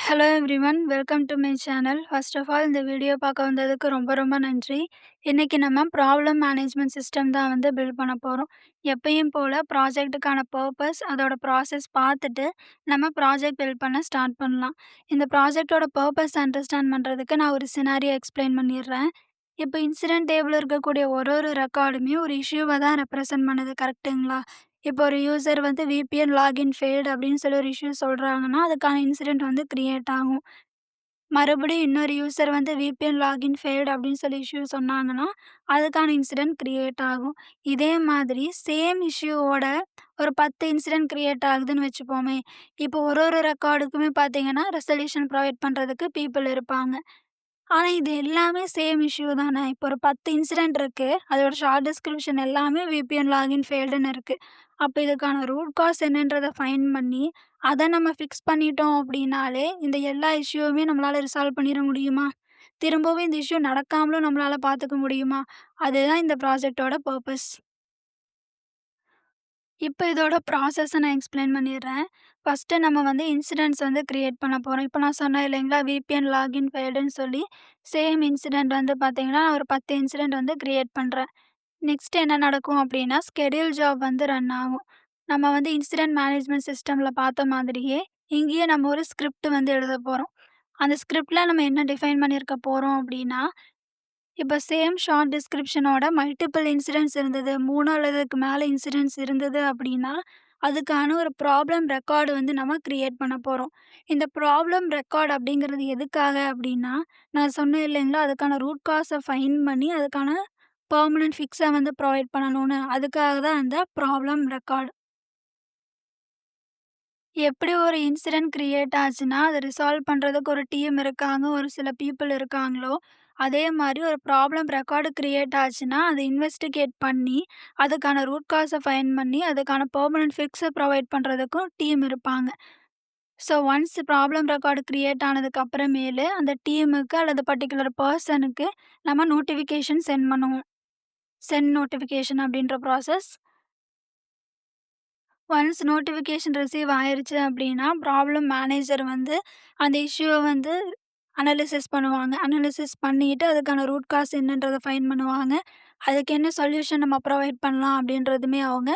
Hello everyone. Welcome to my channel. First of all இந்த video பார்க்க வந்ததுக்கு ரொம்ப ரொம்ப நன்றி. இன்னைக்கு நம்ம ப்ராப்ளம் மேனேஜ்மென்ட் சிஸ்டம் தான் வந்து பில்ட் பண்ண போறோம். எப்பயும் போல ப்ராஜெக்ட்டுக்கான பர்ப்பஸ், அதோட ப்ராசஸ் பார்த்துட்டு நம்ம ப்ராஜெக்ட் பில்ட் பண்ண ஸ்டார்ட் பண்ணலாம். இந்த ப்ராஜெக்ட்டோட பர்ப்பஸ் அண்டர்ஸ்டாண்ட் பண்ணுறதுக்கு நான் ஒரு சினாரியோ எக்ஸ்பிளைன் பண்ணிடுறேன். இப்போ இன்சிடென்ட் டேபிள்ல இருக்கக்கூடிய ஒரு ஒரு ரெக்கார்டுமே ஒரு இஷ்யூவ தான் ரெப்ரசென்ட் பண்ணுது. கரெக்ட்டுங்களா? இப்போ ஒரு யூசர் வந்து விபிஎன் லாகின் ஃபெயில்ட் அப்படின்னு சொல்லி ஒரு இஷ்யூ சொல்றாங்கன்னா, அதுக்கான இன்சிடென்ட் வந்து கிரியேட் ஆகும். மறுபடியும் இன்னொரு யூசர் வந்து விபிஎன் லாகின் ஃபெயில்ட் அப்படின்னு சொல்லி இஷ்யூ சொன்னாங்கன்னா, அதுக்கான இன்சிடென்ட் கிரியேட் ஆகும். இதே மாதிரி சேம் இஷ்யூவோட ஒரு 10 இன்சிடென்ட் கிரியேட் ஆகுதுன்னு வச்சுப்போமே. இப்போ ஒரு ஒரு ரெக்கார்டுக்குமே பார்த்தீங்கன்னா, ரெசல்யூஷன் ப்ரொவைட் பண்றதுக்கு பீப்பிள் இருப்பாங்க. ஆனா, இது எல்லாமே சேம் இஷ்யூ தானே. இப்போ ஒரு 10 இன்சிடென்ட் இருக்கு. அதோட ஷார்ட் டிஸ்கிரிப்ஷன் எல்லாமே விபிஎன் லாகின் ஃபெயில்டுன்னு இருக்கு. அப்ப இதுக்கான ரூட் காஸ் என்னன்றத ஃபைண்ட் பண்ணி, அத நம்ம ஃபிக்ஸ் பண்ணிட்டோம் அப்டின்னாலே, இந்த எல்லா இஷ்யூவுமே நம்மளால ரிசால்வ் பண்ணிற முடியுமா? திரும்பவும் இந்த இஷ்யூ நடக்காமலும் நம்மளால பார்த்துக்க முடியுமா? அதுதான் இந்த ப்ராஜெக்ட்டோட பர்ப்பஸ். இப்ப இதோட ப்ராசஸ நான் எக்ஸ்பிளைன் பண்ணிடுறேன். ஃபர்ஸ்ட்டு நம்ம வந்து இன்சிடென்ட்ஸ் வந்து கிரியேட் பண்ண போறோம். இப்ப நான் சொன்னேன் இல்லைங்களா? விபிஎன் லாகின் ஃபெயில்டுன்னு சொல்லி, சேம் இன்சிடென்ட் வந்து பார்த்தீங்கன்னா, ஒரு 10 இன்சிடென்ட் வந்து கிரியேட் பண்றேன். நெக்ஸ்ட் என்ன நடக்கும் அப்டின்னா, ஸ்கெடியூல் ஜாப் வந்து ரன் ஆகும். நம்ம வந்து இன்சிடென்ட் மேனேஜ்மென்ட் சிஸ்டம்ல பார்த்த மாதிரியே, இங்கேயே நம்ம ஒரு ஸ்கிரிப்ட் வந்து எழுத போறோம். அந்த ஸ்கிரிப்ட்ல நம்ம என்ன டிஃபைன் பண்ணியிருக்க போறோம் அப்டின்னா, இப்ப சேம் ஷார்ட் டிஸ்கிரிப்ஷனோட மல்டிபிள் இன்சிடென்ட்ஸ் இருந்தது. 3 அல்லது அதுக்கு மேல இன்சிடென்ட்ஸ் இருந்தது அப்டின்னா, அதுக்கான ஒரு ப்ராப்ளம் ரெக்கார்டு வந்து நம்ம கிரியேட் பண்ண போறோம். இந்த ப்ராப்ளம் ரெக்கார்ட் அப்டிங்கிறது எதுக்காக அப்டின்னா, நான் சொன்னேன் இல்லைங்களா? அதுக்கான ரூட் காஸ ஃபைண்ட் பண்ணி, அதுக்கான பெர்மனன்ட் ஃபிக்ஸ வந்து ப்ரொவைட் பண்ணணும்னு. அதுக்காக தான் அந்த ப்ராப்ளம் ரெக்கார்ட். எப்படி ஒரு இன்சிடென்ட் கிரியேட் ஆச்சுன்னா, அத ரிசால்வ் பண்றதுக்கு ஒரு டீம் இருக்காங்க, ஒரு சில பீப்பிள் இருக்காங்களோ, அதே மாரி ஒரு ப்ராப்ளம் ரெக்கார்டு கிரியேட் ஆச்சுன்னா, அத இன்வெஸ்டிகேட் பண்ணி, அதுக்கான ரூட் காஸ ஃபைண்ட் பண்ணி, அதுக்கான பெர்மனன்ட் ஃபிக்ஸ ப்ரொவைட் பண்றதுக்கும் டீம் இருப்பாங்க. So, once problem record create ஆனதுக்கு அப்புறமேலு, அந்த டீமுக்கு அல்லது பர்ட்டிகுலர் பெர்சனுக்கு நம்ம நோட்டிஃபிகேஷன் சென்ட் பண்ணுவோம். சென்ட் நோட்டிஃபிகேஷன் அப்படின்ற ப்ராசஸ். ஒன்ஸ் நோட்டிஃபிகேஷன் ரிசீவ் ஆயிருச்சு அப்படின்னா, ப்ராப்ளம் மேனேஜர் வந்து அந்த இஷ்யூவ வந்து அனலைசிஸ் பண்ணுவாங்க. அனலைசிஸ் பண்ணிட்டு அதுக்கான ரூட் காஸ் என்னன்றத ஃபைண்ட் பண்ணுவாங்க. அதுக்கு என்ன சொல்யூஷன் நம்ம ப்ரொவைட் பண்ணலாம் அப்படின்றதுமே அவங்க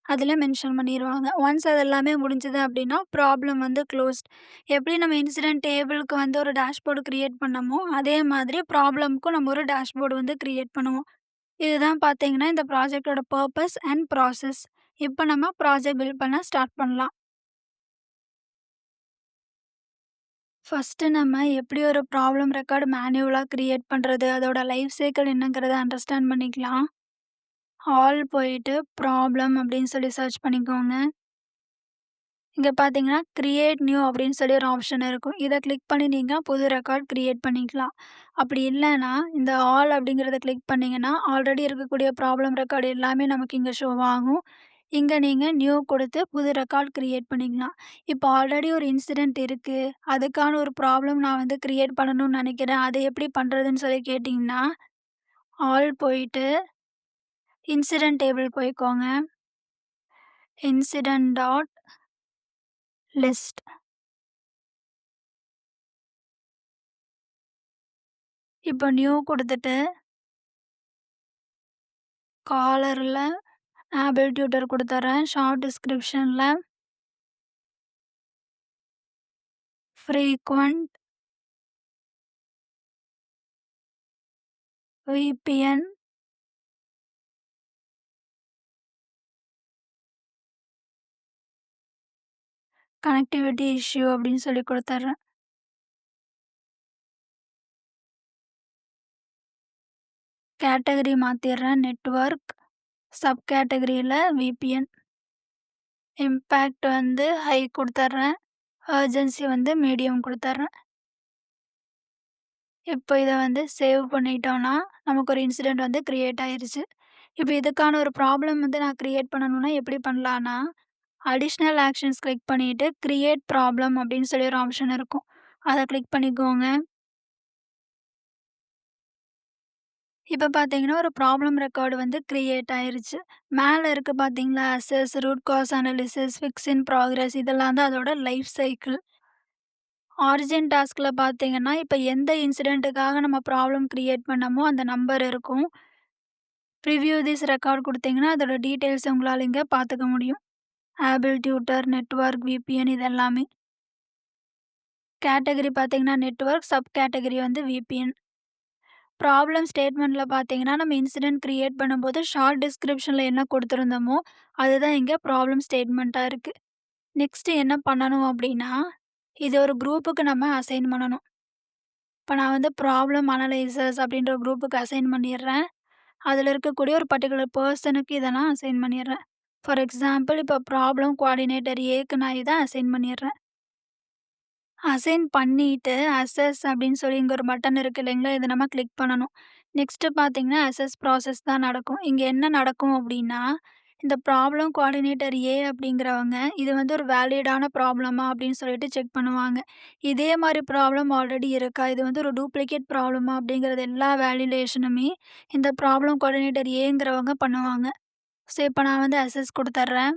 அதில மென்ஷன் பண்ணிருவாங்க. ஒன்ஸ் அது எல்லாமே முடிஞ்சது அப்படின்னா, ப்ராப்ளம் வந்து க்ளோஸ்ட். எப்படி நம்ம இன்சிடென்ட் டேபிளுக்கு வந்து ஒரு டேஷ்போர்டு கிரியேட் பண்ணமோ, அதே மாதிரி ப்ராப்ளம்க்கும் நம்ம ஒரு டேஷ்போர்டு வந்து கிரியேட் பண்ணுவோம். இதுதான் பார்த்தீங்கன்னா, இந்த ப்ராஜெக்ட்டோட பர்ப்பஸ் அண்ட் ப்ராசஸ். இப்ப நம்ம ப்ராஜெக்ட் பில்ட் பண்ண ஸ்டார்ட் பண்ணலாம். ஃபர்ஸ்ட்டு நம்ம எப்படி ஒரு ப்ராப்ளம் ரெக்கார்ட் மேனுவலா கிரியேட் பண்றது, அதோட லைஃப் சைக்கிள் என்னங்கிறத அண்டர்ஸ்டாண்ட் பண்ணிக்கலாம். ஆல் போயிட்டு ப்ராப்ளம் அப்படின்னு சொல்லி சர்ச் பண்ணிக்கோங்க. இங்க பார்த்தீங்கன்னா, கிரியேட் நியூ அப்படின்னு சொல்லி ஒரு ஆப்ஷன் இருக்கும். இத கிளிக் பண்ணி நீங்க புது ரெக்கார்ட் கிரியேட் பண்ணிக்கலாம். அப்படி இல்லன்னா, இந்த ஆல் அப்படிங்கிறத கிளிக் பண்ணீங்கன்னா, ஆல்ரெடி இருக்கக்கூடிய ப்ராப்ளம் ரெக்கார்ட் எல்லாமே நமக்கு இங்க ஷோ ஆகும். இங்க நீங்க நியூ குடுத்து புது ரெக்கார்ட் கிரியேட் பண்ணிக்கலாம். இப்போ ஆல்ரெடி ஒரு இன்சிடென்ட் இருக்கு. அதுக்கான ஒரு ப்ராப்ளம் நான் வந்து கிரியேட் பண்ணணும்னு நெனைக்கிறேன். அத எப்படி பண்றதுன்னு சொல்லி கேட்டீங்கன்னா, ஆல் போயிட்டு இன்சிடென்ட் டேபிள் போய்க்கோங்க. Incident dot list. இப்போ நியூ குடுத்துட்டு காலர்ல ஆப்பிள் டியூட்டர் குடுத்துர்றேன். ஷார்ட் டிஸ்கிரிப்ஷன்ல ஃப்ரீக்வென்ட் விபிஎன் கனெக்டிவிட்டி இஷ்யூ அப்படின்னு சொல்லி குடுத்துர்றேன். கேட்டகரி மாத்திர்றேன் நெட்வொர்க். சப் கேட்டகரியில விபிஎன். இம்பேக்ட் வந்து ஹை குடுத்துர்றேன். அர்ஜென்சி வந்து மீடியம் குடுத்துர்றேன். இப்போ இத வந்து சேவ் பண்ணிட்டோம்னா, நமக்கு ஒரு இன்சிடென்ட் வந்து கிரியேட் ஆயிருச்சு. இப்போ இதுக்கான ஒரு ப்ராப்ளம் வந்து நான் கிரியேட் பண்ணணும்னா எப்படி பண்ணலான்னா, அடிஷனல் ஆக்ஷன்ஸ் கிளிக் பண்ணிட்டு, கிரியேட் ப்ராப்ளம் அப்படின்னு சொல்லி ஒரு ஆப்ஷன் இருக்கும். அத கிளிக் பண்ணிக்கோங்க. இப்ப பார்த்தீங்கன்னா, ஒரு ப்ராப்ளம் ரெக்கார்டு வந்து கிரியேட் ஆயிருச்சு. மேல இருக்கு பார்த்தீங்களா? Assess, root cause analysis, fix in progress இதெல்லாம் தான் அதோட லைஃப் சைக்கிள். ஆரிஜின் டாஸ்க்ல பார்த்தீங்கன்னா, இப்ப எந்த இன்சிடென்ட்டுக்காக நம்ம ப்ராப்ளம் கிரியேட் பண்ணமோ அந்த நம்பர் இருக்கும். ப்ரிவ்யூ திஸ் ரெக்கார்ட் குடுத்தீங்கன்னா, அதோட டீட்டெயில்ஸ் உங்களால இங்க பார்த்துக்க முடியும். ஆபிள் டியூட்டர், நெட்வொர்க், விபிஎன் இது எல்லாமே. கேட்டகரி பார்த்தீங்கன்னா நெட்வொர்க், சப் கேட்டகரி வந்து விபிஎன். ப்ராப்ளம் ஸ்டேட்மெண்ட்ல பார்த்தீங்கன்னா, நம்ம இன்சிடென்ட் கிரியேட் பண்ணும்போது ஷார்ட் டிஸ்கிரிப்ஷன்ல என்ன குடுத்துருந்தோமோ, அதுதான் இங்க ப்ராப்ளம் ஸ்டேட்மெண்ட்டா இருக்கு. நெக்ஸ்ட் என்ன பண்ணணும் அப்டின்னா, இது ஒரு குரூப்புக்கு நம்ம அசைன் பண்ணணும். இப்ப நான் வந்து ப்ராப்ளம் அனலைசர்ஸ் அப்டின்ற ஒரு குரூப்புக்கு அசைன் பண்ணிர்றேன். அதுல இருக்கக்கூடிய ஒரு பர்ட்டிகுலர் பெர்சனுக்கு இத நான் அசைன் பண்ணிர்றேன். ஃபார் எக்ஸாம்பிள் இப்ப ப்ராப்ளம் கோஆர்டினேட்டர் ஏக்கு நான் இத அசைன் பண்ணிர்றேன். அசைன் பண்ணிட்டு, அசஸ் அப்படின்னு சொல்லி இங்க ஒரு பட்டன் இருக்கு இல்லைங்களா? இத நம்ம கிளிக் பண்ணணும். நெக்ஸ்ட்டு பார்த்தீங்கன்னா, அசஸ் ப்ராசஸ் தான் நடக்கும். இங்க என்ன நடக்கும் அப்படின்னா, இந்த ப்ராப்ளம் கோஆர்டினேட்டர் ஏ அப்படிங்கிறவங்க, இது வந்து ஒரு வேலிடான ப்ராப்ளமா அப்படின்னு சொல்லிட்டு செக் பண்ணுவாங்க. இதே மாரி ப்ராப்ளம் ஆல்ரெடி இருக்கா? இது வந்து ஒரு டூப்ளிகேட் ப்ராப்ளமா? அப்படிங்கிறது எல்லா வேலிடேஷனுமே இந்த ப்ராப்ளம் கோஆர்டினேட்டர் ஏங்கிறவங்க பண்ணுவாங்க. ஸோ, இப்ப நான் வந்து அசஸ் குடுத்துர்றேன்.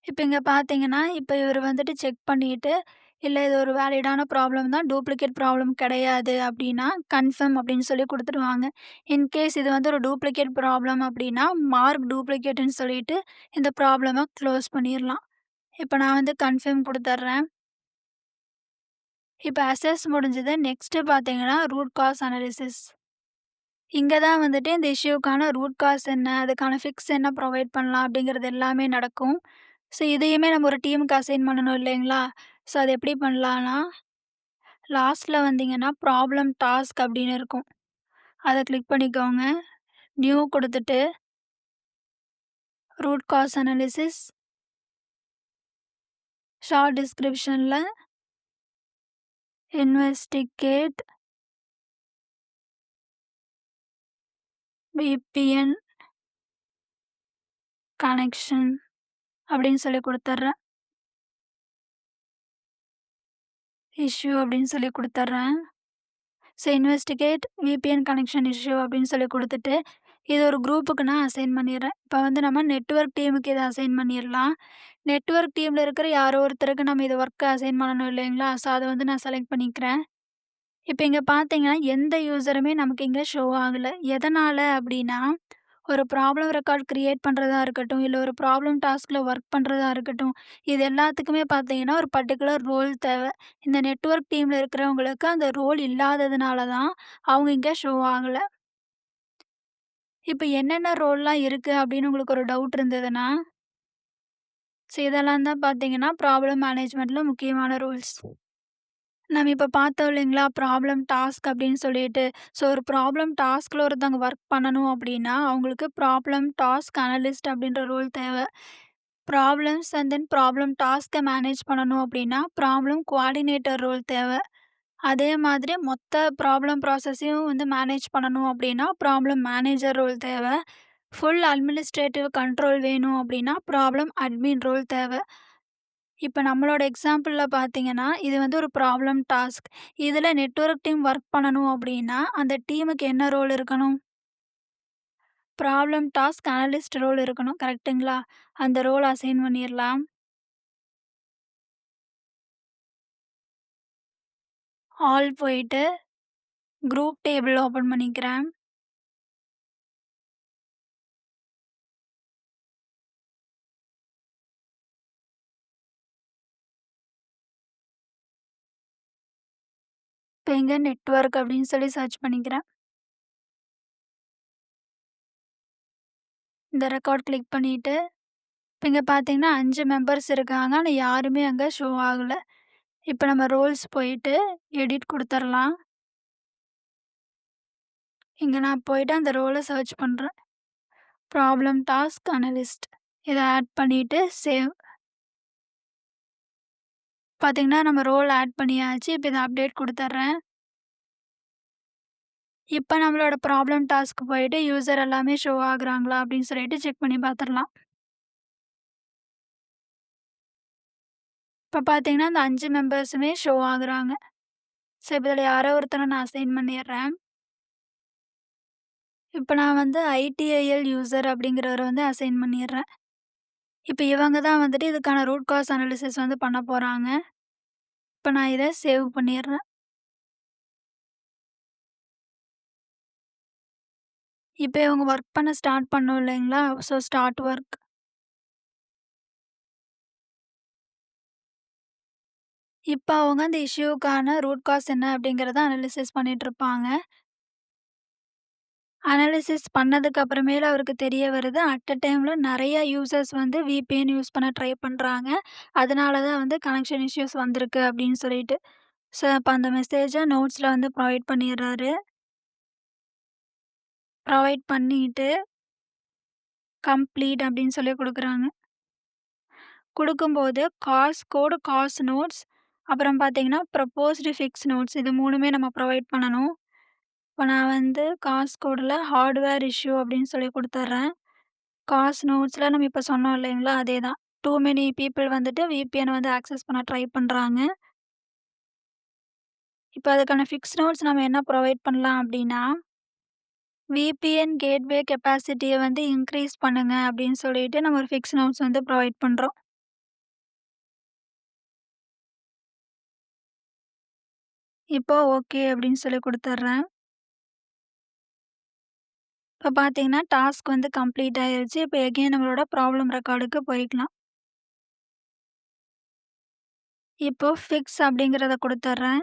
இப்ப இங்க பார்த்தீங்கன்னா, இப்ப இவரு வந்துட்டு செக் பண்ணிட்டு, இல்ல இது ஒரு வேலிடான ப்ராப்ளம் தான், டூப்ளிகேட் ப்ராப்ளம் கிடையாது அப்டின்னா, கன்ஃபர்ம் அப்டின்னு சொல்லி குடுத்துருவாங்க. இன்கேஸ் இது வந்து ஒரு டூப்ளிகேட் ப்ராப்ளம் அப்டின்னா, மார்க் டூப்ளிகேட்ன்னு சொல்லிட்டு இந்த ப்ராப்ளம க்ளோஸ் பண்ணிர்லாம். இப்ப நான் வந்து கன்ஃபர்ம் குடுத்துர்றேன். இப்ப அசஸ் முடிஞ்சது. நெக்ஸ்ட்டு பார்த்தீங்கன்னா, ரூட் காஸ் அனாலிசிஸ். இங்க தான் வந்துட்டு இந்த இஷ்யூக்கான ரூட் காஸ் என்ன? அதுக்கான ஃபிக்ஸ் என்ன ப்ரொவைட் பண்ணலாம்? அப்படிங்கிறது எல்லாமே நடக்கும். ஸோ, இதையுமே நம்ம ஒரு டீமுக்கு அசைன் பண்ணணும் இல்லைங்களா? ஸோ, அது எப்படி பண்ணலான்னா, லாஸ்ட்ல வந்தீங்கன்னா, ப்ராப்ளம் டாஸ்க் அப்படின்னு இருக்கும். அத கிளிக் பண்ணிக்கோங்க. நியூ குடுத்துட்டு, ரூட் காஸ் அனாலிசிஸ், ஷார்ட் டிஸ்கிரிப்ஷன்ல இன்வெஸ்டிகேட் விபிஎன் கனெக்ஷன் அப்படின்னு சொல்லி குடுத்துர்றேன். இஷ்யூ அப்படின்னு சொல்லி குடுத்துர்றேன். So investigate VPN connection issue அப்படின்னு சொல்லி குடுத்துட்டு, இது ஒரு குரூப்புக்கு நான் அசைன் பண்ணிர்றேன். இப்ப வந்து நம்ம நெட்வொர்க் டீமுக்கு இத அசைன் பண்ணிர்லாம். நெட்வொர்க் டீம்ல இருக்கிற யாரோ ஒருத்தருக்கு நம்ம இத ஒர்க்க அசைன் பண்ணணும் இல்லைங்களா? ஸோ அத வந்து நான் செலக்ட் பண்ணிக்கிறேன். இப்ப இங்க பார்த்தீங்கன்னா, எந்த யூசருமே நமக்கு இங்க ஷோ ஆகல. எதனால அப்டின்னா, ஒரு ப்ராப்ளம் ரெக்கார்ட் கிரியேட் பண்றதா இருக்கட்டும், இல்ல ஒரு ப்ராப்ளம் டாஸ்க்ல ஒர்க் பண்றதா இருக்கட்டும், இது எல்லாத்துக்குமே பார்த்தீங்கன்னா, ஒரு பர்ட்டிகுலர் ரோல் தேவ. இந்த நெட்வொர்க் டீம்ல இருக்கிறவங்களுக்கு அந்த ரோல் இல்லாததுனால தான், அவங்க இங்க ஷோ ஆகல. இப்ப என்னென்ன ரோல்லாம் இருக்கு அப்டின்னு உங்களுக்கு ஒரு டவுட் இருந்ததுன்னா, ஸோ இதெல்லாம் தான் பார்த்தீங்கன்னா, ப்ராப்ளம் மேனேஜ்மெண்ட்ல முக்கியமான ரூல்ஸ். நம்ம இப்ப பார்த்தோம் இல்லைங்களா? ப்ராப்ளம் டாஸ்க் அப்படின்னு சொல்லிட்டு. ஸோ ஒரு ப்ராப்ளம் டாஸ்க்ல ஒருத்தவங்க ஒர்க் பண்ணணும் அப்படின்னா, அவங்களுக்கு ப்ராப்ளம் டாஸ்க் அனலிஸ்ட் அப்படின்ற ரோல் தேவ. ப்ராப்ளம்ஸ் அண்ட் தென் ப்ராப்ளம் டாஸ்க்க மேனேஜ் பண்ணணும் அப்படின்னா, ப்ராப்ளம் கோஆர்டினேட்டர் ரோல் தேவ. அதே மாதிரி மொத்த ப்ராப்ளம் ப்ராசஸையும் வந்து மேனேஜ் பண்ணணும் அப்படின்னா, ப்ராப்ளம் மேனேஜர் ரோல் தேவ. ஃபுல் அட்மினிஸ்ட்ரேட்டிவ் கண்ட்ரோல் வேணும் அப்படின்னா, ப்ராப்ளம் அட்மின் ரோல் தேவ. இப்ப நம்மளோட எக்ஸாம்பிள்ல பார்த்தீங்கன்னா, இது வந்து ஒரு ப்ராப்ளம் டாஸ்க். இதுல நெட்வொர்க் டீம் ஒர்க் பண்ணணும் அப்டின்னா, அந்த டீமுக்கு என்ன ரோல் இருக்கணும்? ப்ராப்ளம் டாஸ்க் அனலிஸ்ட் ரோல் இருக்கணும். கரெக்ட்டுங்களா? அந்த ரோல் அசைன் பண்ணிர்லாம். ஆல் போயிட்டு குரூப் டேபிள் ஓப்பன் பண்ணிக்கிறேன். இப்ப இங்க நெட்வொர்க் அப்டின்னு சொல்லி சர்ச் பண்ணிக்கிறேன். இந்த ரெக்கார்ட் கிளிக் பண்ணிட்டு, இப்ப இங்க பார்த்தீங்கன்னா 5 மெம்பர்ஸ் இருக்காங்க. ஆனா யாருமே அங்க ஷோ ஆகல. இப்ப நம்ம ரோல்ஸ் போயிட்டு எடிட் குடுத்துறலாம். இங்க நான் போயிட்டு அந்த ரோல சர்ச் பண்றேன். Problem task analyst. இத ஆட் பண்ணிட்டு சேவ். பார்த்தீங்கன்னா, நம்ம ரோல் ஆட் பண்ணியாச்சு. இப்ப இத அப்டேட் குடுத்துர்றேன். இப்ப நம்மளோட ப்ராப்ளம் டாஸ்க் போயிட்டு யூசர் எல்லாமே ஷோ ஆகுறாங்களா அப்படின்னு சொல்லிட்டு செக் பண்ணி பார்த்துரலாம். இப்ப பார்த்தீங்கன்னா, அந்த 5 மெம்பர்ஸுமே ஷோ ஆகுறாங்க. ஸோ, இப்ப இதுல யாரோ ஒருத்தர நான் அசைன் பண்ணிர்றேன். இப்ப நான் வந்து ஐடிஐஎல் யூசர் அப்படிங்கிறவர வந்து அசைன் பண்ணிர்றேன். இப்ப இவங்க தான் வந்துட்டு இதுக்கான ரூட் காஸ் அனாலிசிஸ் வந்து பண்ண போறாங்க. இப்ப நான் இத சேவ் பண்ணிர்றேன். இப்ப இவங்க ஒர்க் பண்ண ஸ்டார்ட் பண்ணணும் இல்லைங்களா? So start work. இப்ப அவங்க அந்த இஷ்யூக்கான ரூட் காஸ் என்ன அப்படிங்கிறத அனாலிசிஸ் பண்ணிட்டுருப்பாங்க. அனாலிசிஸ் பண்ணதுக்கு அப்புறமேலு அவருக்கு தெரிய வருது, அட் அ டைம்ல நெறைய யூசர்ஸ் வந்து VPN யூஸ் பண்ண ட்ரை பண்றாங்க. அதனால தான் வந்து கனெக்ஷன் இஷ்யூஸ் வந்திருக்கு அப்படின்னு சொல்லிட்டு. ஸோ அப்ப அந்த மெசேஜ நோட்ஸ்ல வந்து ப்ரொவைட் பண்ணிர்றாரு. ப்ரொவைட் பண்ணிட்டு கம்ப்ளீட் அப்படின்னு சொல்லி குடுக்குறாங்க. குடுக்கும்போது காஸ் கோட், காஸ் நோட்ஸ் அப்புறம் பார்த்தீங்கன்னா, ப்ரொபோஸ்டு ஃபிக்ஸ் நோட்ஸ் இது 3மே நம்ம ப்ரொவைட் பண்ணணும். இப்ப நான் வந்து காஸ் கோடுல ஹார்ட்வேர் இஷ்யூ அப்படின்னு சொல்லி குடுத்துர்றேன். காஸ் நோட்ஸ்ல நம்ம இப்ப சொன்னோம் இல்லைங்களா? அதேதான். டூ மெனி பீப்பிள் வந்துட்டு VPN வந்து ஆக்சஸ் பண்ண ட்ரை பண்றாங்க. இப்ப அதுக்கான ஃபிக்ஸ் நோட்ஸ் நம்ம என்ன ப்ரொவைட் பண்ணலாம் அப்டின்னா, VPN கேட்வே கெப்பாசிட்டிய வந்து இன்கிரீஸ் பண்ணுங்க அப்டின்னு சொல்லிட்டு நம்ம ஒரு ஃபிக்ஸ் நோட்ஸ் வந்து ப்ரொவைட் பண்றோம். இப்போ ஓகே அப்டின்னு சொல்லி குடுத்துர்றேன். இப்ப பார்த்தீங்கன்னா, டாஸ்க் வந்து கம்ப்ளீட் ஆயிருச்சு. இப்ப எகைன் நம்மளோட ப்ராப்ளம் ரெக்கார்டுக்கு போய்க்கலாம். இப்போ ஃபிக்ஸ் அப்டிங்கிறத குடுத்துர்றேன்.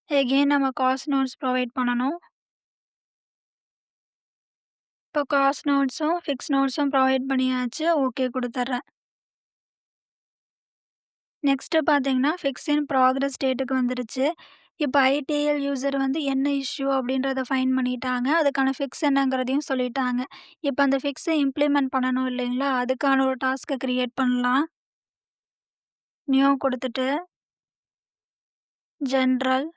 எகைன் நம்ம காஸ் நோட்ஸ் ப்ரொவைட் பண்ணணும். இப்போ காஸ் நோட்ஸும், ஃபிக்ஸ் நோட்ஸும் ப்ரொவைட் பண்ணியாச்சு. ஓகே குடுத்துர்றேன். நெக்ஸ்ட்டு பார்த்தீங்கன்னா, ஃபிக்ஸ் இன் ப்ராக்ரஸ் ஸ்டேட்டுக்கு வந்துருச்சு. இப்ப ITL யூசர் வந்து என்ன இஷ்யூ அப்படின்றத ஃபைண்ட் பண்ணிட்டாங்க. அதுக்கான ஃபிக்ஸ் என்னங்கிறதையும் சொல்லிட்டாங்க. இப்ப அந்த ஃபிக்ஸ இம்ப்ளிமெண்ட் பண்ணணும் இல்லைங்களா? அதுக்கான ஒரு டாஸ்க்க கிரியேட் பண்ணலாம். நியூ குடுத்துட்டு, ஜெனரல்,